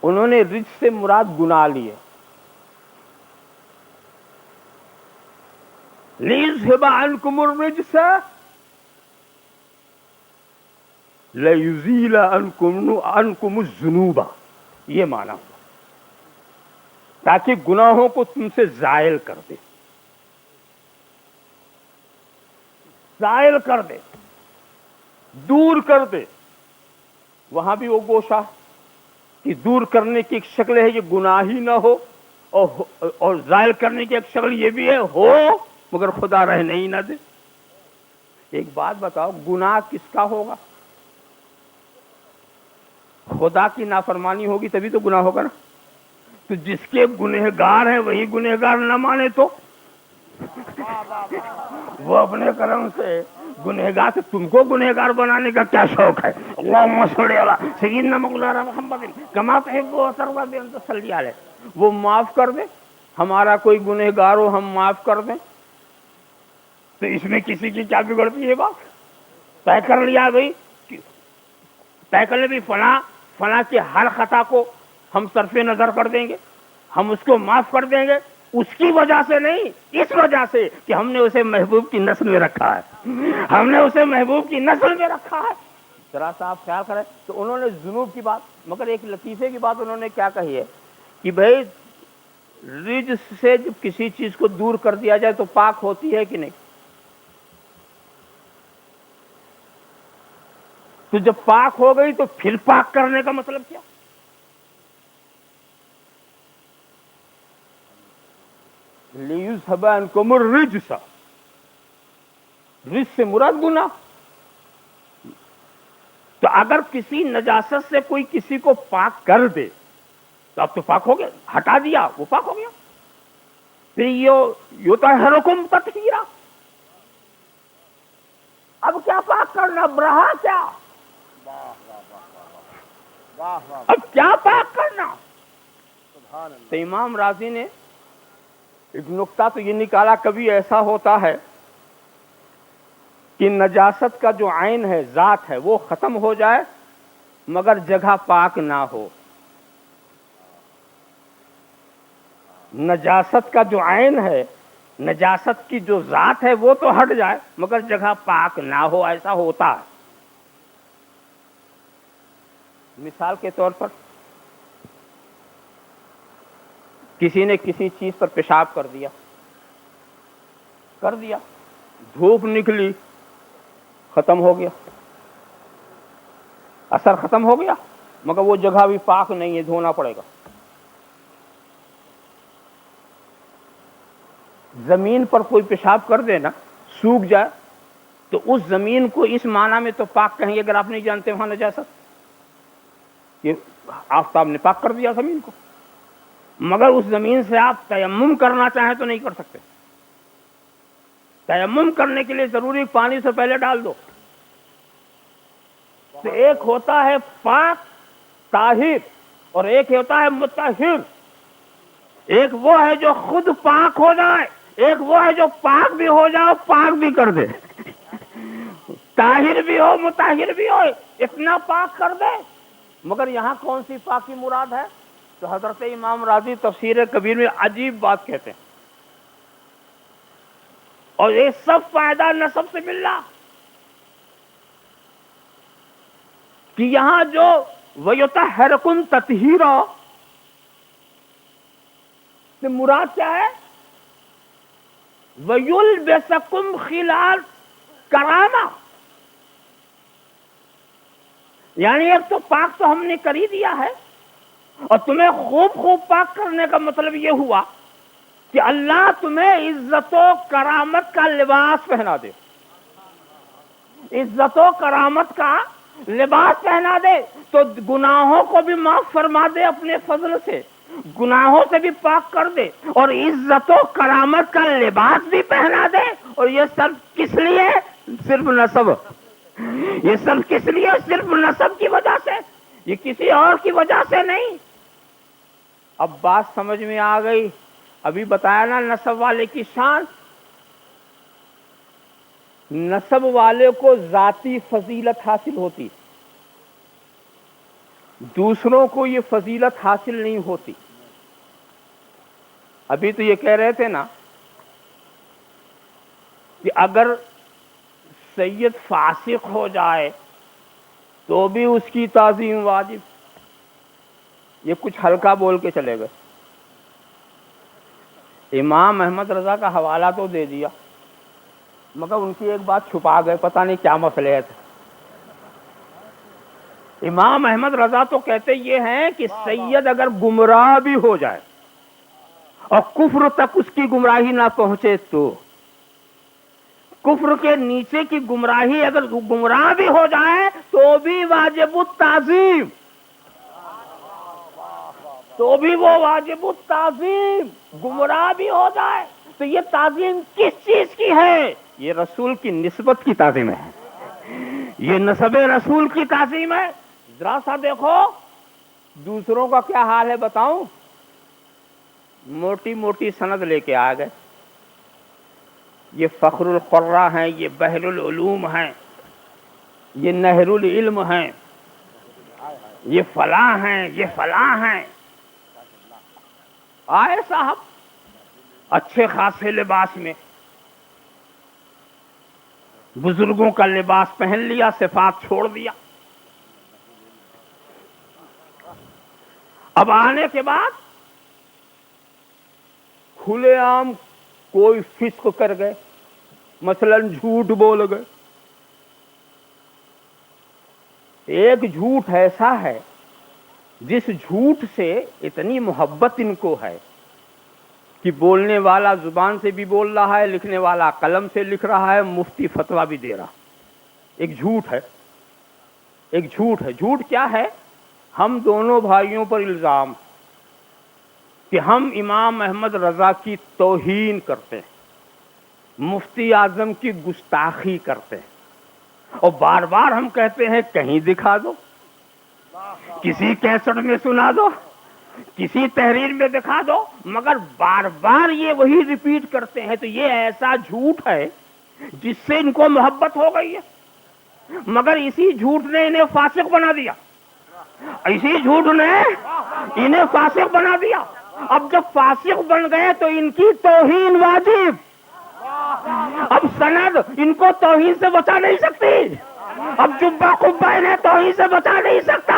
انہوں نے رجس سے مراد گناہ لیے. لیذھب عنکم الرجس لیزیل عنکم الذنوب، یہ معنی ہوا تاکہ گناہوں کو تم سے زائل کر دے، زائل کر دے، دور کر دے. وہاں بھی وہ گوشہ کہ دور کرنے کی ایک شکل ہے یہ گناہ ہی نہ ہو، اور زائل کرنے کی ایک شکل یہ بھی ہے ہو مگر خدا رہنے ہی نہ دے. ایک بات بتاؤ، گناہ کس کا ہوگا؟ خدا کی نافرمانی ہوگی تبھی تو گناہ ہوگا نا. تو جس کے گنہگار ہیں وہی گنہگار نہ مانے تو وہ اپنے کرم سے گنہگار سے تم کو گنہگار بنانے کا کیا شوق ہے؟ اللہم صلی علی سیدنا مولانا محمد کما تحب و ترضی ان تصلی علیہ. وہ معاف کر دے، ہمارا کوئی گنہگار ہو ہم معاف کر دیں، تو اس میں کسی کی کیا بگڑتی ہے؟ بات طے کر لیا بھائی، طے کر لے بھی فلاں کی ہر خطا کو ہم صرف نظر کر دیں گے، ہم اس کو معاف کر دیں گے. اس کی وجہ سے نہیں، اس وجہ سے کہ ہم نے اسے محبوب کی نسل میں رکھا ہے، ہم نے اسے محبوب کی نسل میں رکھا ہے۔ ذرا سا آپ خیال کریں۔ تو انہوں نے ذنوب کی بات، مگر ایک لطیفے کی بات انہوں نے کیا کہی ہے کہ بھئی رجس سے جب کسی چیز کو دور کر دیا جائے تو پاک ہوتی ہے کہ نہیں؟ تو جب پاک ہو گئی تو پھر پاک کرنے کا مطلب کیا؟ لِيُذْهَبَ عَنْكُمُ الرِّجْسَ، رجس سے مراد گناہ۔ تو اگر کسی نجاست سے کوئی کسی کو پاک کر دے تو اب تو پاک ہو گیا، ہٹا دیا وہ پاک ہو گیا۔ پھر یطہرکم تطہیرا، اب کیا پاک کرنا، اب رہا کیا، اب کیا پاک کرنا؟ تو امام راضی نے ایک نقطہ تو یہ نکالا، کبھی ایسا ہوتا ہے کہ نجاست کا جو عین ہے، ذات ہے، وہ ختم ہو جائے مگر جگہ پاک نہ ہو۔ نجاست کا جو عین ہے، نجاست کی جو ذات ہے وہ تو ہٹ جائے مگر جگہ پاک نہ ہو، ایسا ہوتا ہے۔ مثال کے طور پر کسی نے کسی چیز پر پیشاب کر دیا، دھوپ نکلی، ختم ہو گیا، اثر ختم ہو گیا مگر وہ جگہ بھی پاک نہیں ہے، دھونا پڑے گا۔ زمین پر کوئی پیشاب کر دے نا، سوکھ جائے، تو اس زمین کو اس معنی میں تو پاک کہیں گے اگر آپ نہیں جانتے وہاں نجاست، یہ آفتاب نے پاک کر دیا زمین کو، مگر اس زمین سے آپ تیمم کرنا چاہیں تو نہیں کر سکتے۔ تیمم کرنے کے لیے ضروری پانی سے پہلے ڈال دو۔ تو ایک ہوتا ہے پاک طاہر اور ایک ہوتا ہے مطہر۔ ایک وہ ہے جو خود پاک ہو جائے، ایک وہ ہے جو پاک بھی ہو جائے، پاک بھی کر دے، طاہر بھی ہو مطہر بھی ہو، اتنا پاک کر دے۔ مگر یہاں کون سی پاکی مراد ہے؟ تو حضرت امام راضی تفسیر کبیر میں عجیب بات کہتے ہیں، اور یہ سب فائدہ نسب سے ملا کہ یہاں جو وَيُطَهِّرُكُمْ تَطْهِيرًا سے مراد کیا ہے؟ وَيُلْبِسَكُمْ خِلَالَ کرامہ، یعنی ایک تو پاک تو ہم نے کر ہی دیا ہے، اور تمہیں خوب پاک کرنے کا مطلب یہ ہوا کہ اللہ تمہیں عزت و کرامت کا لباس پہنا دے، عزت و کرامت کا لباس پہنا دے، تو گناہوں کو بھی معاف فرما دے اپنے فضل سے، گناہوں سے بھی پاک کر دے، اور عزت و کرامت کا لباس بھی پہنا دے۔ اور یہ سب کس لیے؟ صرف نسب، یہ سب کس لیے؟ صرف نسب کی وجہ سے، یہ کسی اور کی وجہ سے نہیں۔ اب بات سمجھ میں آ گئی؟ ابھی بتایا نا نسب والے کی شان، نسب والے کو ذاتی فضیلت حاصل ہوتی، دوسروں کو یہ فضیلت حاصل نہیں ہوتی۔ ابھی تو یہ کہہ رہے تھے نا کہ اگر سید فاسق ہو جائے تو بھی اس کی تعظیم واجب، یہ کچھ ہلکا بول کے چلے گئے۔ امام احمد رضا کا حوالہ تو دے دیا مگر ان کی ایک بات چھپا گئے، پتہ نہیں کیا مسئلہ ہے۔ امام احمد رضا تو کہتے یہ ہیں کہ سید اگر گمراہ بھی ہو جائے اور کفر تک اس کی گمراہی نہ پہنچے، تو کفر کے نیچے کی گمراہی اگر گمراہ بھی ہو جائے تو بھی واجب التعظیم، تو بھی وہ واجب التعظیم، گمراہ بھی ہو جائے تو یہ تعظیم کس چیز کی ہے؟ یہ رسول کی نسبت کی تعظیم ہے، یہ نسب رسول کی تعظیم ہے۔ ذرا سا دیکھو دوسروں کا کیا حال ہے بتاؤں، موٹی موٹی سند لے کے آ گئے، یہ فخر القرہ ہیں، یہ بحر العلوم ہیں، یہ نہر العلم ہیں، یہ فلاں ہیں، یہ فلاں ہیں۔ آئے صاحب اچھے خاصے لباس میں، بزرگوں کا لباس پہن لیا، صفات چھوڑ دیا. اب آنے کے بعد کھلے عام کوئی فسق کر گئے، مثلا جھوٹ بول گئے. ایک جھوٹ ایسا ہے جس جھوٹ سے اتنی محبت ان کو ہے کہ بولنے والا زبان سے بھی بول رہا ہے، لکھنے والا قلم سے لکھ رہا ہے، مفتی فتویٰ بھی دے رہا. ایک جھوٹ ہے، ایک جھوٹ ہے. جھوٹ کیا ہے؟ ہم دونوں بھائیوں پر الزام کہ ہم امام احمد رضا کی توہین کرتے ہیں، مفتی اعظم کی گستاخی کرتے ہیں، اور بار بار ہم کہتے ہیں کہیں دکھا دو، کسی کیسٹ میں سنا دو، کسی تحریر میں دکھا دو، مگر بار بار یہ وہی ریپیٹ کرتے ہیں. تو یہ ایسا جھوٹ ہے جس سے ان کو محبت ہو گئی ہے، مگر اسی جھوٹ نے انہیں فاسق بنا دیا، اسی جھوٹ نے انہیں فاسق بنا دیا. اب جب فاسق بن گئے تو ان کی توہین واجب. اب سند ان کو توہین سے بچا نہیں سکتی، اب جبہ قبہ انہیں توہین سے بچا نہیں سکتا.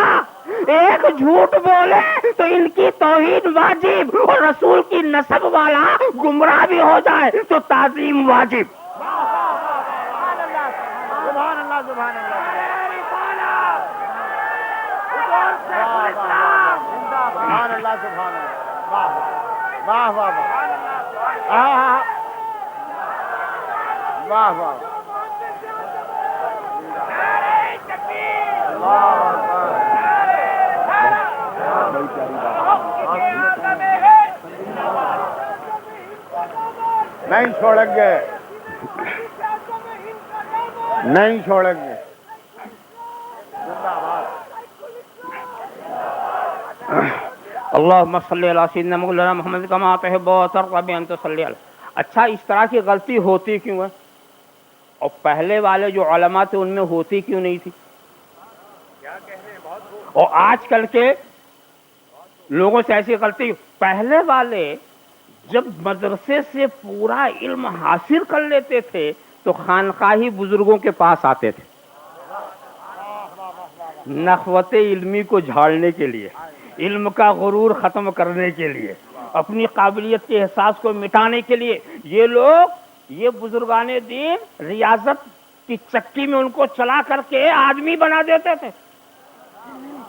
ایک جھوٹ بولے تو ان کی توہین واجب، اور رسول کی نسب والا گمراہ بھی ہو جائے تو تعظیم واجب. سبحان اللہ سبحان اللہ سبحان اللہ سبحان اللہ. واہ واہ واہ واہ واہ واہ. نہیں چھوڑیں گے، نہیں چھوڑیں گے. اللہم صلی علی سیدنا مولانا محمد کما تحب و ترضی ان تصلی علیہ. اچھا، اس طرح کی غلطی ہوتی کیوں ہے؟ اور پہلے والے جو علماء تھے ان میں ہوتی کیوں نہیں تھی؟ اور آج کل کے لوگوں سے ایسی غلطی. پہلے والے جب مدرسے سے پورا علم حاصل کر لیتے تھے تو خانقاہی بزرگوں کے پاس آتے تھے نخوت علمی کو جھاڑنے کے لیے، علم کا غرور ختم کرنے کے لیے، اپنی قابلیت کے احساس کو مٹانے کے لیے. یہ لوگ، یہ بزرگان دین ریاضت کی چکی میں ان کو چلا کر کے آدمی بنا دیتے تھے،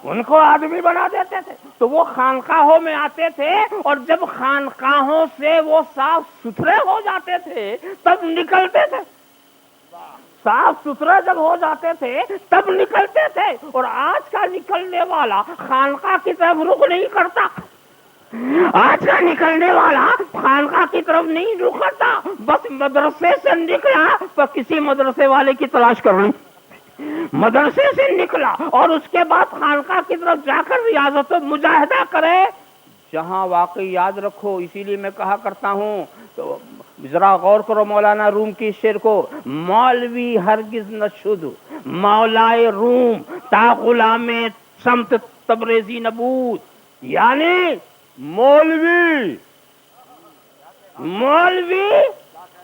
ان کو آدمی بنا دیتے تھے. تو وہ خانقاہوں میں آتے تھے، اور جب خانقاہوں سے وہ صاف ستھرے ہو جاتے تھے تب نکلتے تھے. صاف ستھرے جب ہو جاتے تھے تب نکلتے تھے. اور آج کا نکلنے والا خانقاہ کی طرف رخ نہیں کرتا، آج کا نکلنے والا خانقاہ کی طرف نہیں رخ کرتا، بس مدرسے سے نکلا تو کسی مدرسے والے کی تلاش کر رہی، مدرسے سے نکلا اور اس کے بعد خانقاہ کی طرف جا کر ریاضت و مجاہدہ کرے. جہاں واقعی یاد رکھو، اسی لیے میں کہا کرتا ہوں، تو ذرا غور کرو مولانا روم کی شعر کو. مولوی ہرگز نہ شد مولائے روم تا غلام سمت تبریزی نبود. یعنی مولوی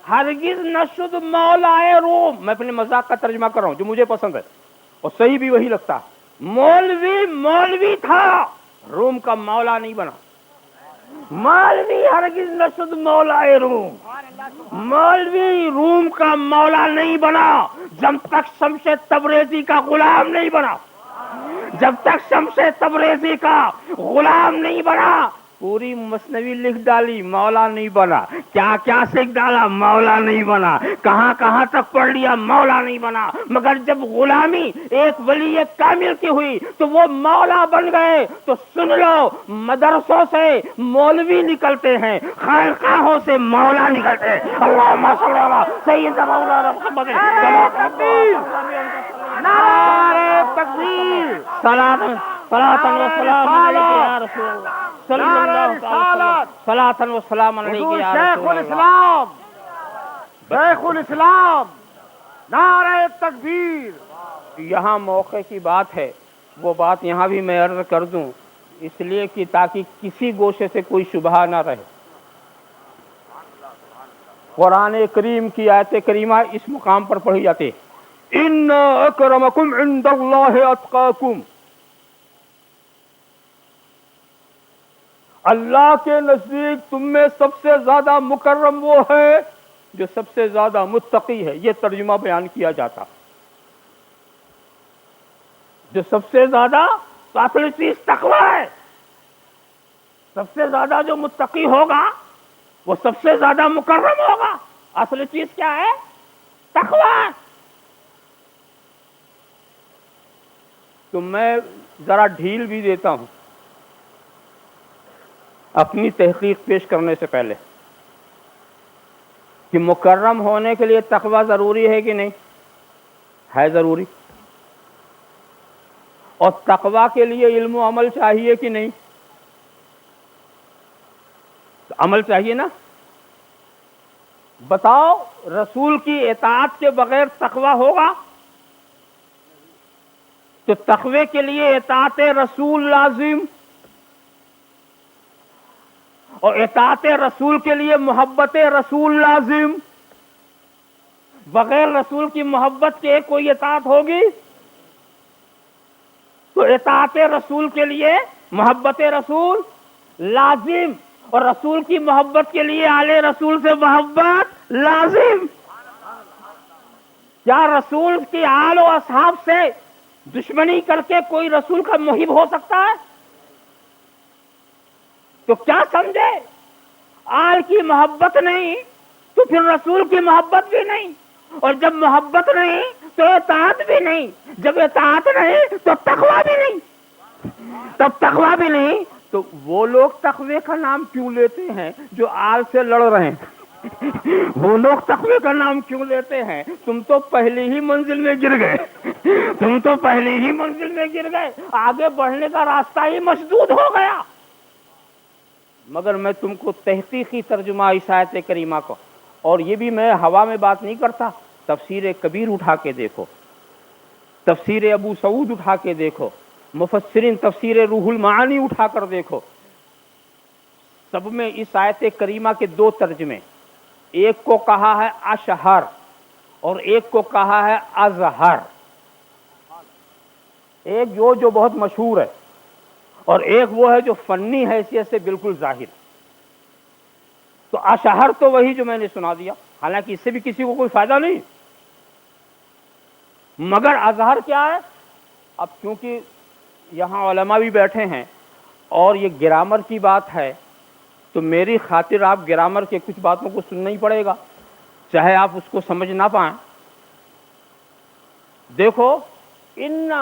ہرگز نہ شد مولائے روم. میں اپنے مذاق کا ترجمہ کر رہا ہوں جو مجھے پسند ہے اور صحیح بھی وہی لگتا. مولوی تھا، روم کا مولا نہیں بنا. مولوی ہرگز نہ شد مولائے روم، مولوی روم کا مولا نہیں بنا جب تک شمس تبریزی کا غلام نہیں بنا، جب تک شمس تبریزی کا غلام نہیں بنا. پوری مثنوی لکھ ڈالی، مولا نہیں بنا. کیا کیا سیکھ ڈالا، مولا نہیں بنا. کہاں کہاں تک پڑھ لیا، مولا نہیں بنا. مگر جب غلامی ایک ولی کامل کی ہوئی تو وہ مولا بن گئے. تو سن لو، مدرسوں سے مولوی نکلتے ہیں، خانقاہوں سے مولا نکلتے ہیں. اللہم صلی علی سیدنا مولانا محمد. نعرہ تکبیر، صلاۃ و سلام علیک یا رسول اللہ، صلی اللہ علیہ وسلم. صلاۃ و سلام علیک یا شیخ رسول اللہ. الاسلام، شیخ الاسلام، نعرہ تکبیر. یہاں موقع کی بات ہے، وہ بات یہاں بھی میں عرض کر دوں، اس لیے کہ تاکہ کسی گوشے سے کوئی شبہ نہ رہے. قرآن کریم کی آیت کریمہ اس مقام پر پڑھی جاتی ہے، ان اکرمکم عند اللہ اتقاکم، اللہ کے نزدیک تم میں سب سے زیادہ مکرم وہ ہے جو سب سے زیادہ متقی ہے۔ یہ ترجمہ بیان کیا جاتا، جو سب سے زیادہ، تو اصل چیز تقوی ہے، سب سے زیادہ جو متقی ہوگا وہ سب سے زیادہ مکرم ہوگا۔ اصل چیز کیا ہے؟ تقوی۔ تو میں ذرا ڈھیل بھی دیتا ہوں اپنی تحقیق پیش کرنے سے پہلے کہ مکرم ہونے کے لیے تقوی ضروری ہے کہ نہیں؟ ہے ضروری۔ اور تقوی کے لیے علم و عمل چاہیے کہ نہیں؟ عمل چاہیے نا۔ بتاؤ رسول کی اطاعت کے بغیر تقوی ہوگا؟ تو تقوی کے لیے اطاعت رسول لازم، اور اطاعت رسول کے لیے محبت رسول لازم۔ بغیر رسول کی محبت کے کوئی اطاعت ہوگی؟ تو اطاعت رسول کے لیے محبت رسول لازم، اور رسول کی محبت کے لیے آل رسول سے محبت لازم۔ کیا رسول کی آل و اصحاب سے دشمنی کر کے کوئی رسول کا محب ہو سکتا ہے؟ تو کیا سمجھے؟ آل کی محبت نہیں تو پھر رسول کی محبت بھی نہیں، اور جب محبت نہیں تو اطاعت بھی نہیں، جب اطاعت نہیں تو تقوی بھی نہیں۔ تب تقوی بھی نہیں تو وہ لوگ تقوی کا نام کیوں لیتے ہیں جو آل سے لڑ رہے ہیں؟ وہ لوگ تقوی کا نام کیوں لیتے ہیں؟ تم تو پہلی ہی منزل میں گر گئے، تم تو پہلی ہی منزل میں گر گئے، آگے بڑھنے کا راستہ ہی مسدود ہو گیا۔ مگر میں تم کو تحقیقی ترجمہ اس آیت کریمہ کو، اور یہ بھی میں ہوا میں بات نہیں کرتا، تفسیر کبیر اٹھا کے دیکھو، تفسیر ابو سعود اٹھا کے دیکھو، مفسرین تفسیر روح المعانی اٹھا کر دیکھو، سب میں اس آیت کریمہ کے دو ترجمے، ایک کو کہا ہے اشہر اور ایک کو کہا ہے ازہر، ایک جو بہت مشہور ہے اور ایک وہ ہے جو فنی حیثیت سے بالکل ظاہر۔ تو اشہر تو وہی جو میں نے سنا دیا، حالانکہ اس سے بھی کسی کو کوئی فائدہ نہیں، مگر ازہر کیا ہے؟ اب کیونکہ یہاں علماء بھی بیٹھے ہیں اور یہ گرامر کی بات ہے تو میری خاطر آپ گرامر کے کچھ باتوں کو سننا ہی پڑے گا، چاہے آپ اس کو سمجھ نہ پائیں۔ دیکھو، ان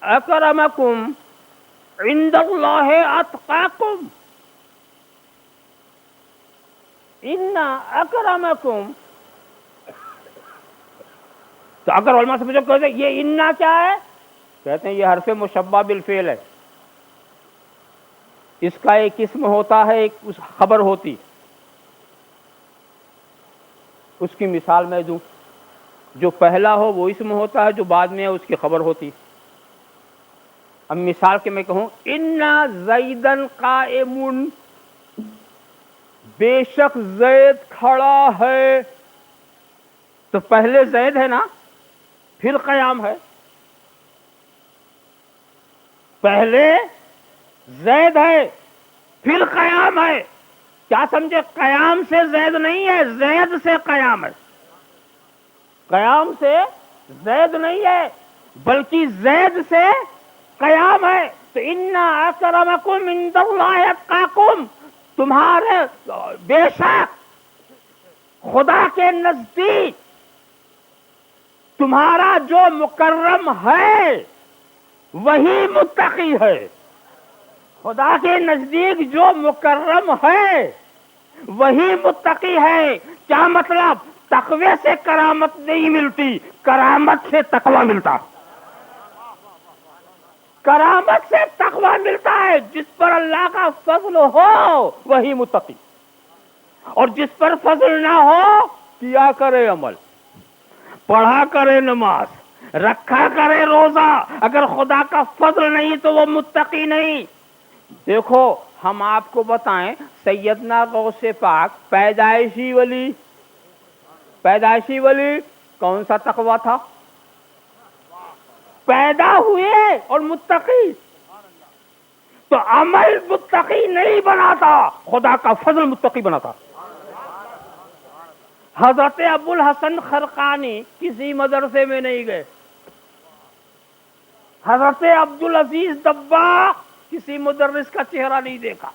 اکرمکم عند اللہ اتقاکم، ان اکرمکم، تو اگر علماء سمجھو کہتے ہیں یہ انا کیا ہے، کہتے ہیں یہ حرف مشبہ بالفعل ہے، اس کا ایک اسم ہوتا ہے، ایک خبر ہوتی، اس کی مثال میں دوں، جو پہلا ہو وہ اسم ہوتا ہے، جو بعد میں ہے اس کی خبر ہوتی۔ اب مثال کے میں کہوں انا زیدن قائم، بے شک زید کھڑا ہے، تو پہلے زید ہے نا، پھر قیام ہے، پہلے زید ہے پھر قیام ہے۔ کیا سمجھے؟ قیام سے زید نہیں ہے، زید سے قیام ہے، قیام سے زید نہیں ہے بلکہ زید سے قیام ہے۔ تو ان اکرمکم عند اللہ اتقاکم، تمہارے بے شک خدا کے نزدیک تمہارا جو مکرم ہے وہی متقی ہے۔ خدا کے نزدیک جو مکرم ہے وہی متقی ہے۔ کیا مطلب؟ تقوی سے کرامت نہیں ملتی، کرامت سے تقوی ملتا، کرامت سے تقوی ملتا ہے۔ جس پر اللہ کا فضل ہو وہی متقی، اور جس پر فضل نہ ہو کیا کرے عمل، پڑھا کرے نماز، رکھا کرے روزہ، اگر خدا کا فضل نہیں تو وہ متقی نہیں۔ دیکھو ہم آپ کو بتائیں سیدنا غوث پاک پیدائشی ولی کون سا تقویٰ تھا؟ پیدا ہوئے اور متقی، تو عمل متقی نہیں بناتا، خدا کا فضل متقی بناتا۔ حضرت ابو الحسن خرقانی کسی مدرسے میں نہیں گئے، حضرت عبدالعزیز دباغ کسی مدرس کا چہرہ نہیں دیکھا۔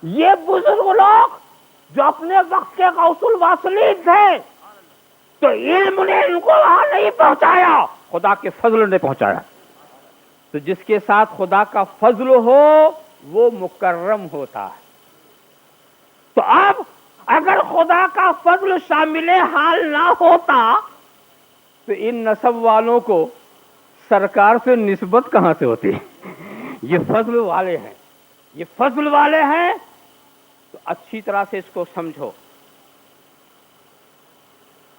یہ بزرگ لوگ جو اپنے وقت کے غوث الواصلین تھے، تو علم نے ان کو وہاں نہیں پہنچایا، خدا کے فضل نے پہنچایا۔ تو جس کے ساتھ خدا کا فضل ہو وہ مکرم ہوتا ہے۔ تو اب اگر خدا کا فضل شامل حال نہ ہوتا تو ان نسب والوں کو سرکار سے نسبت کہاں سے ہوتی؟ یہ فضل والے ہیں، یہ فضل والے ہیں، تو اچھی طرح سے اس کو سمجھو۔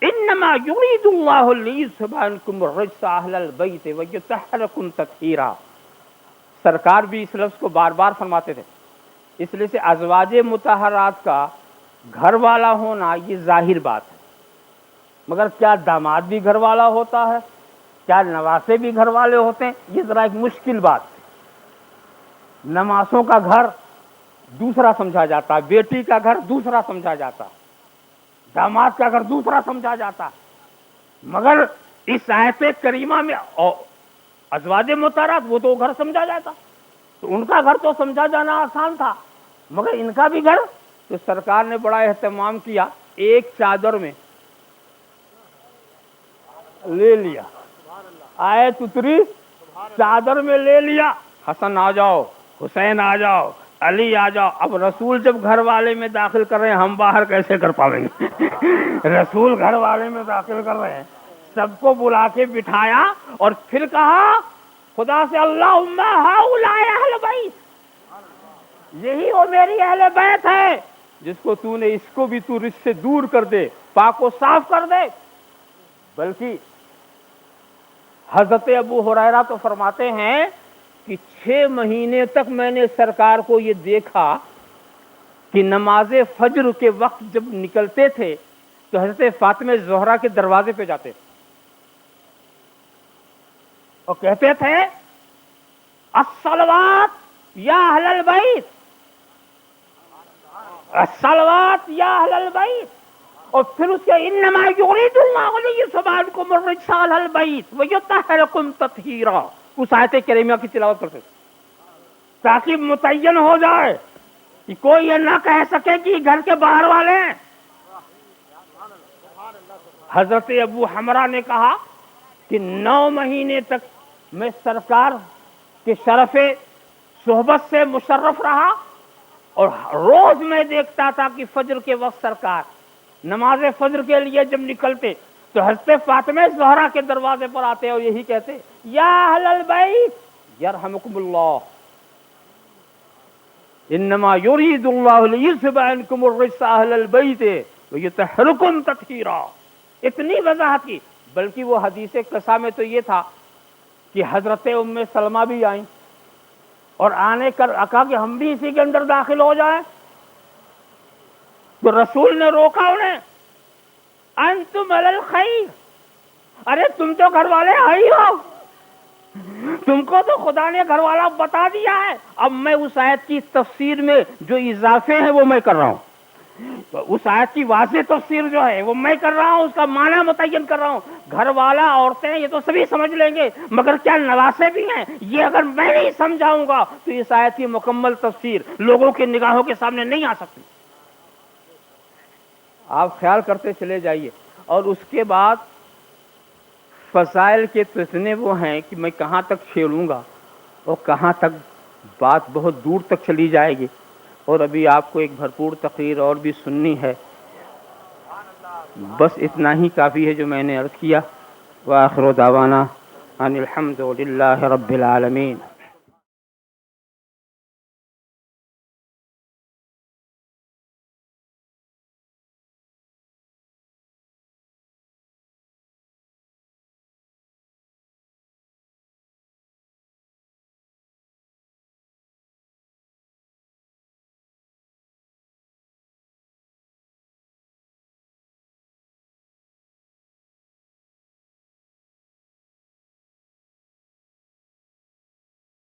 انما یرید اللہ لیذھب عنکم الرجس اہل البیت ویطہرکم تطہیرا۔ سرکار بھی اس لفظ کو بار بار فرماتے تھے، اس لیے سے ازواج مطہرات کا گھر والا ہونا یہ ظاہر بات ہے، مگر کیا داماد بھی گھر والا ہوتا ہے؟ کیا نواسے بھی گھر والے ہوتے ہیں؟ یہ ذرا ایک مشکل بات ہے۔ نواسوں کا گھر دوسرا سمجھا جاتا ہے، بیٹی کا گھر دوسرا سمجھا جاتا ہے، داماد کا گھر دوسرا سمجھا جاتا ہے، مگر اس آیت کریمہ میں ازواج مطہرات وہ تو گھر سمجھا جاتا، تو ان کا گھر تو سمجھا جانا آسان تھا، مگر ان کا بھی گھر۔ تو سرکار نے بڑا اہتمام کیا، ایک چادر میں لے لیا، آیت اتری چادر میں لے لیا، حسن آ جاؤ، حسین آ جاؤ، علی آ جاؤ۔ اب رسول جب گھر والے میں داخل کر رہے ہیں، ہم باہر کیسے کر پائیں گے؟ رسول گھر والے میں داخل کر رہے ہیں، سب کو بلا کے بٹھایا اور پھر کہا خدا سے اللہم ہؤلاء اہل بیت، یہی وہ میری اہل بیت ہے جس کو تو نے، اس کو بھی تو رزق سے دور کر دے، پاک و صاف کر دے۔ بلکہ حضرت ابو ہریرہ تو فرماتے ہیں کہ 6 مہینے تک میں نے سرکار کو یہ دیکھا کہ نماز فجر کے وقت جب نکلتے تھے تو حضرت فاطمہ زہرا کے دروازے پہ جاتے اور کہتے تھے الصلوات یا اہل البیت، الصلوات یا اہل البیت، اور پھر اس کے انما یرید اللہ لیذھب عنکم الرجس اہل البیت ویطہرکم تطہیرا، اس آیت کریمہ کی تلاوت کرتے تاکہ متعین ہو جائے کہ کوئی یہ نہ کہہ سکے کہ گھر کے باہر والے ہیں۔ حضرت ابو حمرہ نے کہا کہ 9 مہینے تک میں سرکار کے شرف صحبت سے مشرف رہا، اور روز میں دیکھتا تھا کہ فجر کے وقت سرکار نماز فجر کے لیے جب نکلتے تو حضرت فاطمہ زہرا کے دروازے پر آتے اور یہی کہتے یا اہل البیت یرحمکم اللہ، انما یرید اللہ لیذھب عنکم الرجس اہل البیت ویطہرکم تطہیرا۔ اتنی وضاحت کی، بلکہ وہ حدیث قصہ میں تو یہ تھا کہ حضرت ام سلمہ بھی آئیں اور آنے کر کہا کہ ہم بھی اسی کے اندر داخل ہو جائیں، تو رسول نے روکا انہیں، انتم علی الخیر، ارے تم تو گھر والے ہی ہو، تم کو تو خدا نے گھر والا بتا دیا ہے، اب میں اس آیت کی تفسیر میں جو اضافے ہیں وہ میں کر رہا ہوں، تو اس آیت کی واضح تفسیر جو ہے وہ میں کر رہا ہوں، اس کا معنی متعین کر رہا ہوں۔ گھر والا، عورتیں، یہ تو سبھی سمجھ لیں گے، مگر کیا نواسے بھی ہیں؟ یہ اگر میں نہیں سمجھاؤں گا تو اس آیت کی مکمل تفسیر لوگوں کی نگاہوں کے سامنے نہیں آ سکتی۔ آپ خیال کرتے چلے جائیے۔ اور اس کے بعد فضائل کے اتنے وہ ہیں کہ میں کہاں تک چھیڑوں گا اور کہاں تک بات بہت دور تک چلی جائے گی، اور ابھی آپ کو ایک بھرپور تقریر اور بھی سننی ہے۔ بس اتنا ہی کافی ہے جو میں نے عرض کیا۔ وآخر دعوانا ان الحمد للہ رب العالمین۔